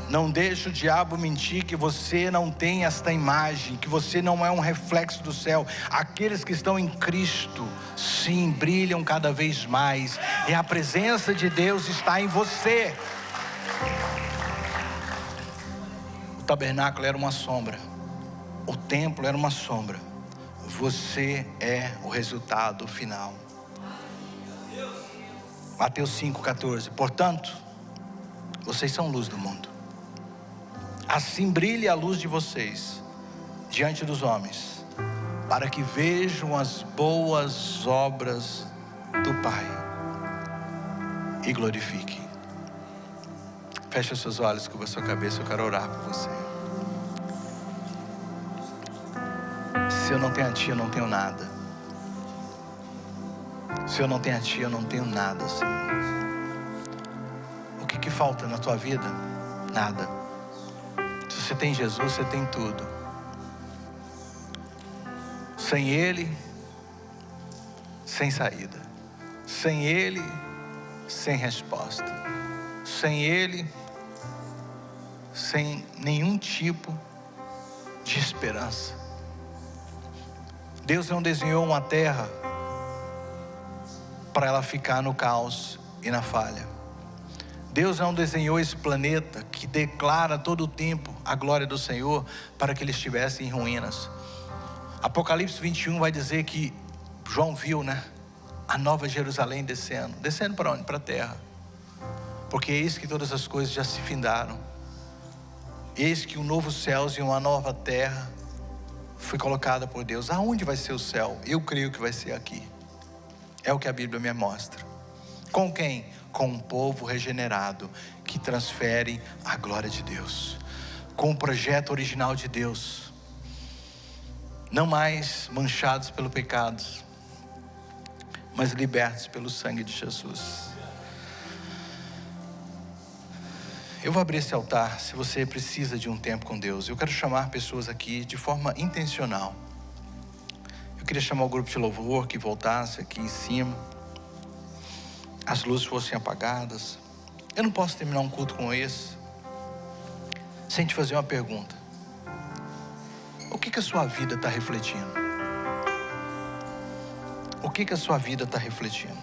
Não deixe o diabo mentir que você não tem esta imagem, que você não é um reflexo do céu. Aqueles que estão em Cristo, sim, brilham cada vez mais, e a presença de Deus está em você. O tabernáculo era uma sombra, o templo era uma sombra. Você é o resultado final. Mateus 5,14. Portanto, vocês são luz do mundo. Assim brilhe a luz de vocês diante dos homens, para que vejam as boas obras do Pai e glorifiquem. Feche os seus olhos, curva a sua cabeça, eu quero orar por você. Se eu não tenho a Ti, eu não tenho nada. Se eu não tenho a Ti, eu não tenho nada, Senhor. O que falta na tua vida? Nada. Se você tem Jesus, você tem tudo. Sem Ele, sem saída. Sem Ele, sem resposta. Sem Ele, sem nenhum tipo de esperança. Deus não desenhou uma terra para ela ficar no caos e na falha. Deus não desenhou esse planeta que declara todo o tempo a glória do Senhor para que ele estivesse em ruínas. Apocalipse 21 vai dizer que João viu, a nova Jerusalém descendo. Descendo para onde? Para a terra. Porque eis que todas as coisas já se findaram. Eis que um novo céu e uma nova terra foi colocada por Deus. Aonde vai ser o céu? Eu creio que vai ser aqui. É o que a Bíblia me mostra. Com quem? Com um povo regenerado que transfere a glória de Deus. Com o projeto original de Deus. Não mais manchados pelo pecado, mas libertos pelo sangue de Jesus. Eu vou abrir esse altar. Se você precisa de um tempo com Deus, eu quero chamar pessoas aqui de forma intencional. Eu queria chamar o grupo de louvor que voltasse aqui em cima. As luzes fossem apagadas. Eu não posso terminar um culto como esse sem te fazer uma pergunta. O que a sua vida está refletindo? O que a sua vida está refletindo?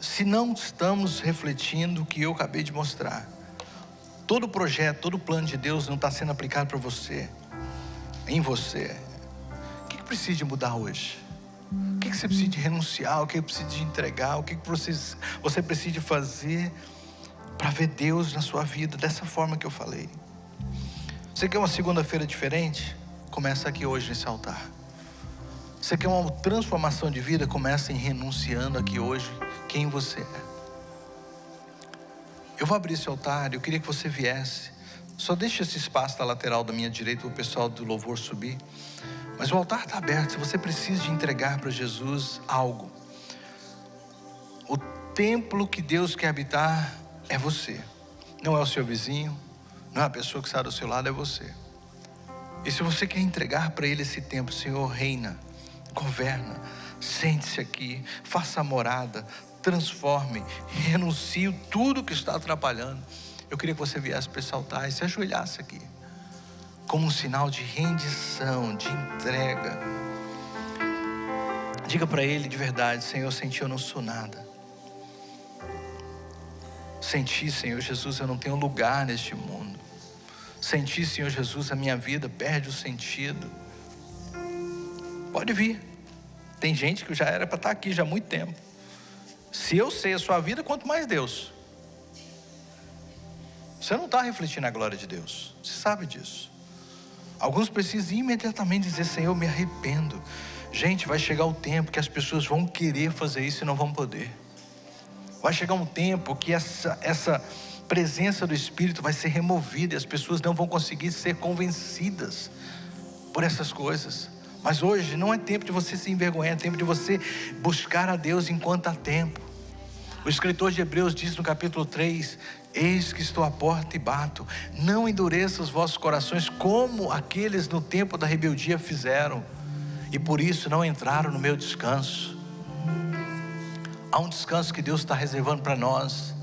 Se não estamos refletindo o que eu acabei de mostrar, todo o projeto, todo o plano de Deus não está sendo aplicado para você, em você, o que precisa de mudar hoje? O que você precisa de renunciar? O que precisa de entregar? O que você precisa de fazer para ver Deus na sua vida dessa forma que eu falei? Você quer uma segunda-feira diferente? Começa aqui hoje nesse altar. Você quer uma transformação de vida? Começa em renunciando aqui hoje quem você é. Eu vou abrir esse altar. Eu queria que você viesse. Só deixa esse espaço da lateral da minha direita para o pessoal do louvor subir. Mas o altar está aberto. Se você precisa de entregar para Jesus algo, o templo que Deus quer habitar é você. Não é o seu vizinho, não é a pessoa que está do seu lado, é você. E se você quer entregar para Ele esse templo, Senhor, reina, governa, sente-se aqui, faça a morada, transforme, renuncie tudo que está atrapalhando. Eu queria que você viesse para esse altar e se ajoelhasse aqui, como um sinal de rendição, de entrega. Diga para Ele de verdade: Senhor, sem Ti eu não sou nada. Sem Ti, Senhor Jesus, eu não tenho lugar neste mundo. Sem Ti, Senhor Jesus, a minha vida perde o sentido. Pode vir. Tem gente que já era para estar aqui já há muito tempo. Se eu sei a sua vida, quanto mais Deus. Você não está refletindo a glória de Deus. Você sabe disso. Alguns precisam imediatamente dizer: Senhor, me arrependo. Gente, vai chegar o tempo que as pessoas vão querer fazer isso e não vão poder. Vai chegar um tempo que essa presença do Espírito vai ser removida e as pessoas não vão conseguir ser convencidas por essas coisas. Mas hoje não é tempo de você se envergonhar, é tempo de você buscar a Deus enquanto há tempo. O escritor de Hebreus diz no capítulo 3: eis que estou à porta e bato, não endureça os vossos corações como aqueles no tempo da rebeldia fizeram, e por isso não entraram no meu descanso. Há um descanso que Deus está reservando para nós,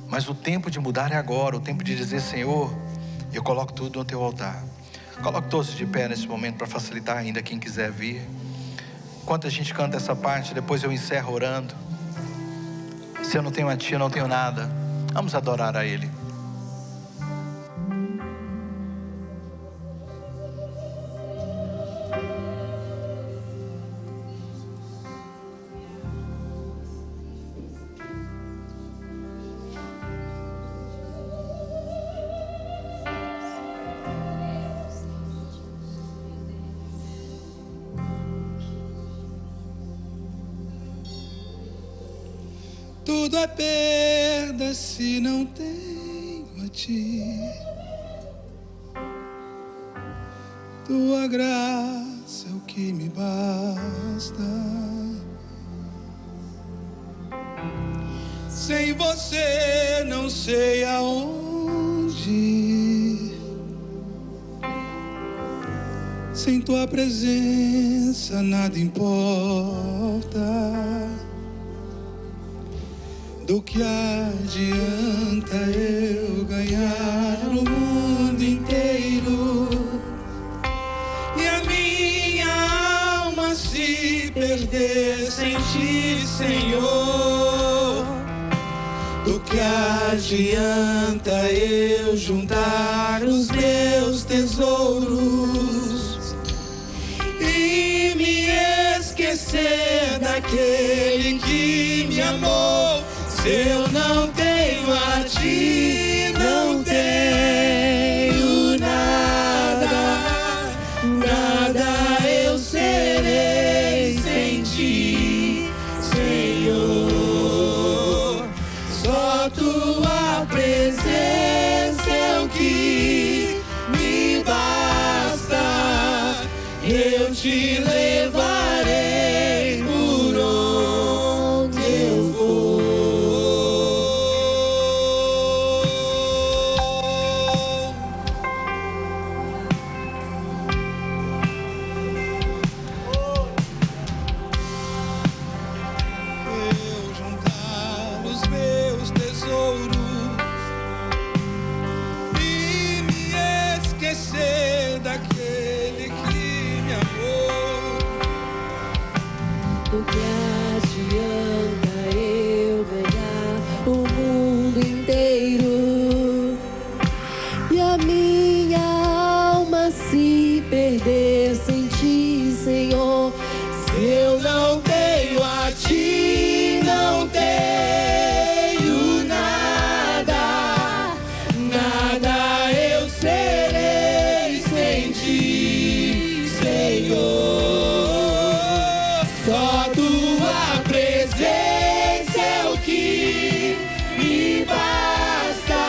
mas o tempo de mudar é agora. O tempo de dizer: Senhor, eu coloco tudo no teu altar. Coloque todos de pé nesse momento para facilitar ainda quem quiser vir. Enquanto a gente canta essa parte, depois eu encerro orando. Se eu não tenho a Ti, eu não tenho nada. Vamos adorar a Ele. Tudo é perda se não tenho a ti. Tua graça é o que me basta. Sem você não sei aonde. Sem tua presença nada importa. Do que adianta eu ganhar o mundo inteiro e a minha alma se perder sem ti, Senhor? Do que adianta eu juntar os meus tesouros e me esquecer daquele que me amou? Se eu não tenho a ti, não tenho nada, nada eu serei sem ti, Senhor. Só tua presença é o que me basta. Eu te levarei por onde eu for. Daquele que me amou. O que adianta eu ganhar o mundo inteiro e a minha alma se perder sem ti, Senhor? Se eu não tenho a ti, não tenho nada, nada eu serei sem ti, Senhor. Só tua presença é o que me basta.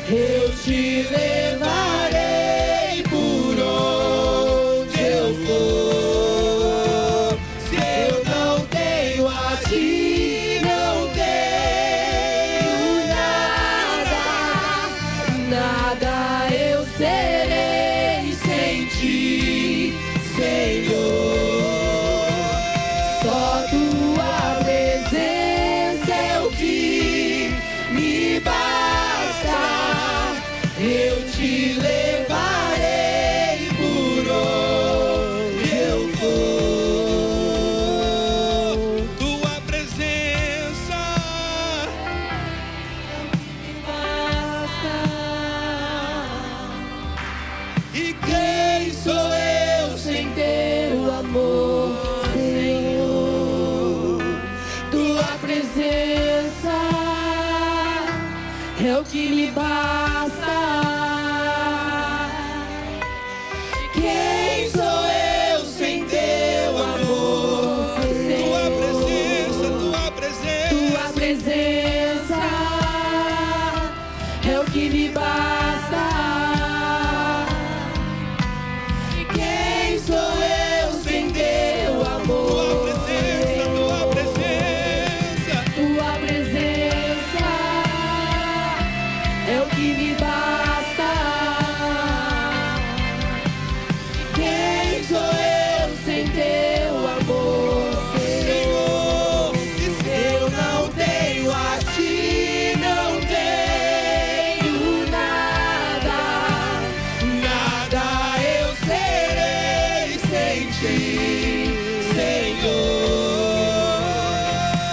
Eu te levarei por onde eu for. Se eu não tenho a ti, não tenho nada, nada eu serei sem ti, Senhor. Só tua presença é o que me basta. Eu te levarei por onde eu for. Tua presença Me basta. e quem sou eu sem teu amor, Senhor? Tua presença É o que me basta. Quem sou eu sem teu amor? Tua presença, tua presença. Tua presença é o que me basta. Quem sou eu sem teu amor? Tua presença, tua presença. Tua presença é o que me basta. Quem sou eu sem teu amor, Senhor? E se eu não tenho a ti, não tenho nada, nada eu serei sem ti, Senhor.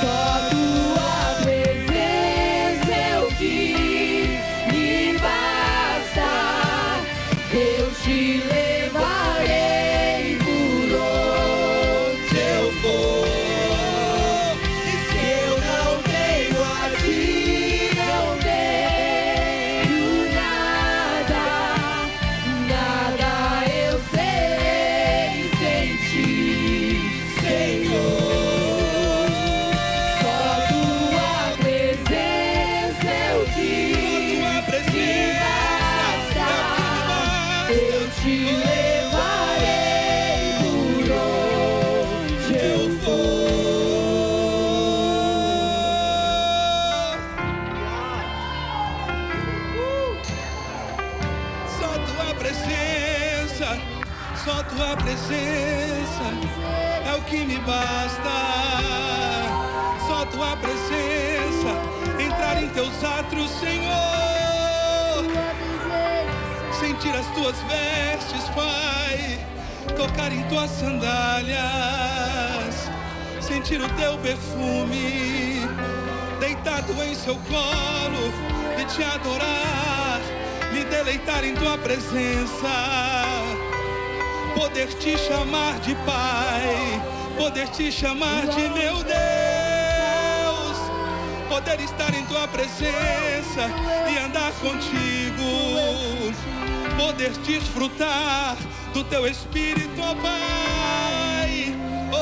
Só tua presença é o que me basta. Eu te levarei por onde eu for. E se eu não tenho a ti, não tenho nada, nada eu serei sem ti, Senhor. Só tua te levarei por onde eu Só tua presença, só tua presença é o que me basta. Só tua presença, entrar em teus átrios, Senhor. Sentir as tuas vestes, Pai. Tocar em tuas sandálias. Sentir o teu perfume. Deitado em seu colo e te adorar. Me deleitar em tua presença. Poder te chamar de Pai. Poder te chamar de meu Deus. Poder estar em tua presença e andar contigo. Poder desfrutar do teu Espírito, ó Pai. Oh,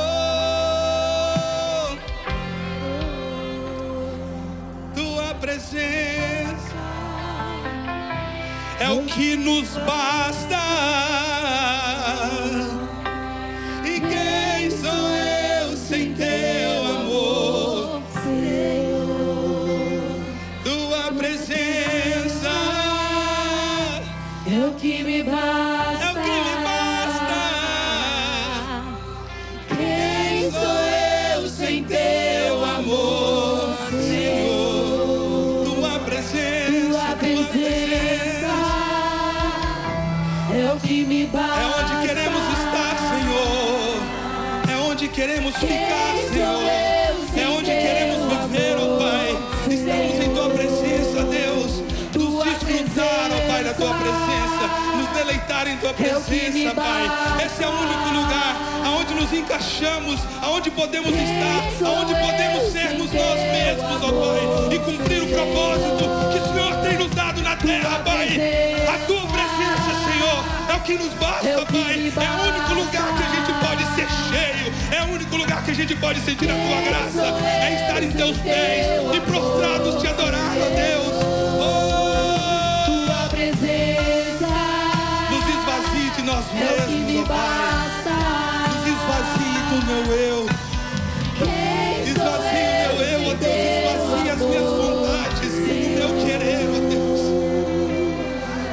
tua presença é o que nos basta. E quem sou eu sem teu amor? Tua presença é o que me basta. é o que me basta. Quem sou eu sem teu amor, Senhor, tua presença, tua presença é o que me basta. é onde queremos estar, Senhor. É onde queremos ficar, Senhor. É onde queremos viver, ó Pai. Estamos em tua presença, Deus. Nos desfrutar, ó Pai, da tua presença. Nos deleitar em tua presença, Pai. Esse é o único lugar aonde nos encaixamos, aonde podemos estar, aonde podemos sermos nós mesmos, ó Pai, e cumprir o propósito que o Senhor tem nos dado na terra, Pai. A tua presença, Senhor, é o que nos basta, Pai. É o único lugar que a gente pode ser cheio. É o único lugar que a gente pode sentir a tua graça. É estar em teus pés e prostrados te adorar, ó Deus. Tua presença Nos esvazie de nós é o que mesmos, me ó Pai. basta. Nos esvazie do meu eu. Quem sou Esvazie o meu eu, ó Deus. Esvazie as minhas vontades, o meu querer, ó Deus.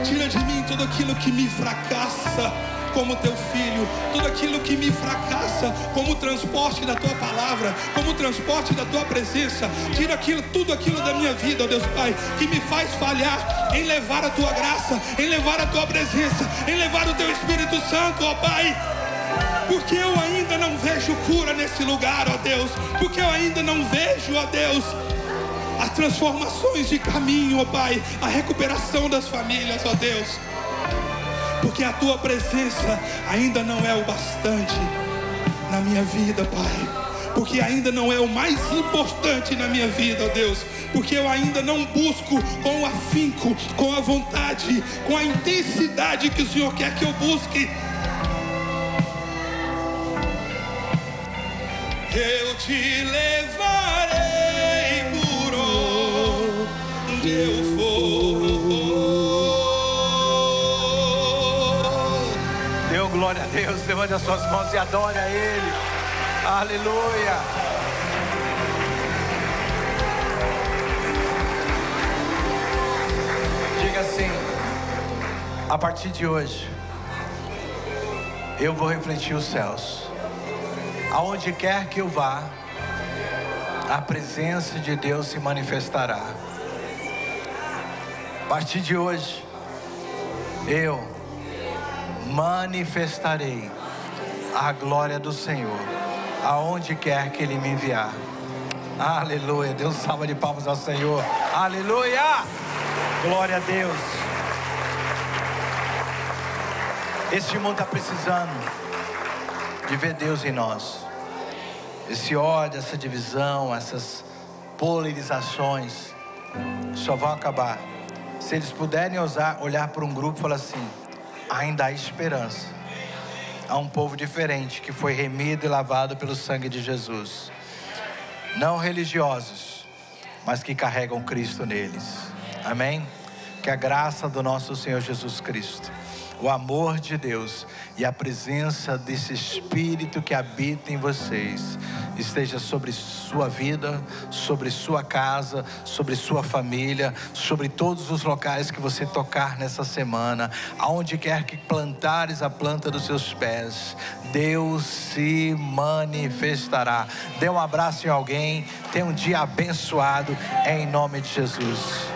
Tira de mim tudo aquilo que me fracassa como teu filho, tudo aquilo que me fracassa como transporte da tua palavra, como transporte da tua presença. Tira tudo aquilo da minha vida, ó Deus Pai, que me faz falhar em levar a tua graça, em levar a tua presença, em levar o teu Espírito Santo, ó Pai. Porque eu ainda não vejo cura nesse lugar, ó Deus. Porque eu ainda não vejo, ó Deus, as transformações de caminho, ó Pai, a recuperação das famílias, ó Deus. Porque a tua presença ainda não é o bastante na minha vida, Pai. Porque ainda não é o mais importante na minha vida, ó Deus. Porque eu ainda não busco com o afinco, com a vontade, com a intensidade que o Senhor quer que eu busque. Eu te levarei por onde eu for. Dê glória a Deus, levante as suas mãos e adore a Ele. Aleluia. Diga assim: a partir de hoje, eu vou refletir os céus. Aonde quer que eu vá, a presença de Deus se manifestará. A partir de hoje, eu manifestarei a glória do Senhor, aonde quer que Ele me enviar. Aleluia. Dê uma salva de palmas ao Senhor. Aleluia. Glória a Deus. Este mundo está precisando de ver Deus em nós. Esse ódio, essa divisão, essas polarizações só vão acabar se eles puderem olhar para um grupo e falar assim: ainda há esperança. Há um povo diferente que foi remido e lavado pelo sangue de Jesus. Não religiosos, mas que carregam Cristo neles. Amém? Que a graça do nosso Senhor Jesus Cristo, o amor de Deus e a presença desse Espírito que habita em vocês esteja sobre sua vida, sobre sua casa, sobre sua família, sobre todos os locais que você tocar nessa semana, aonde quer que plantares a planta dos seus pés, Deus se manifestará. Dê um abraço em alguém, tenha um dia abençoado, em nome de Jesus.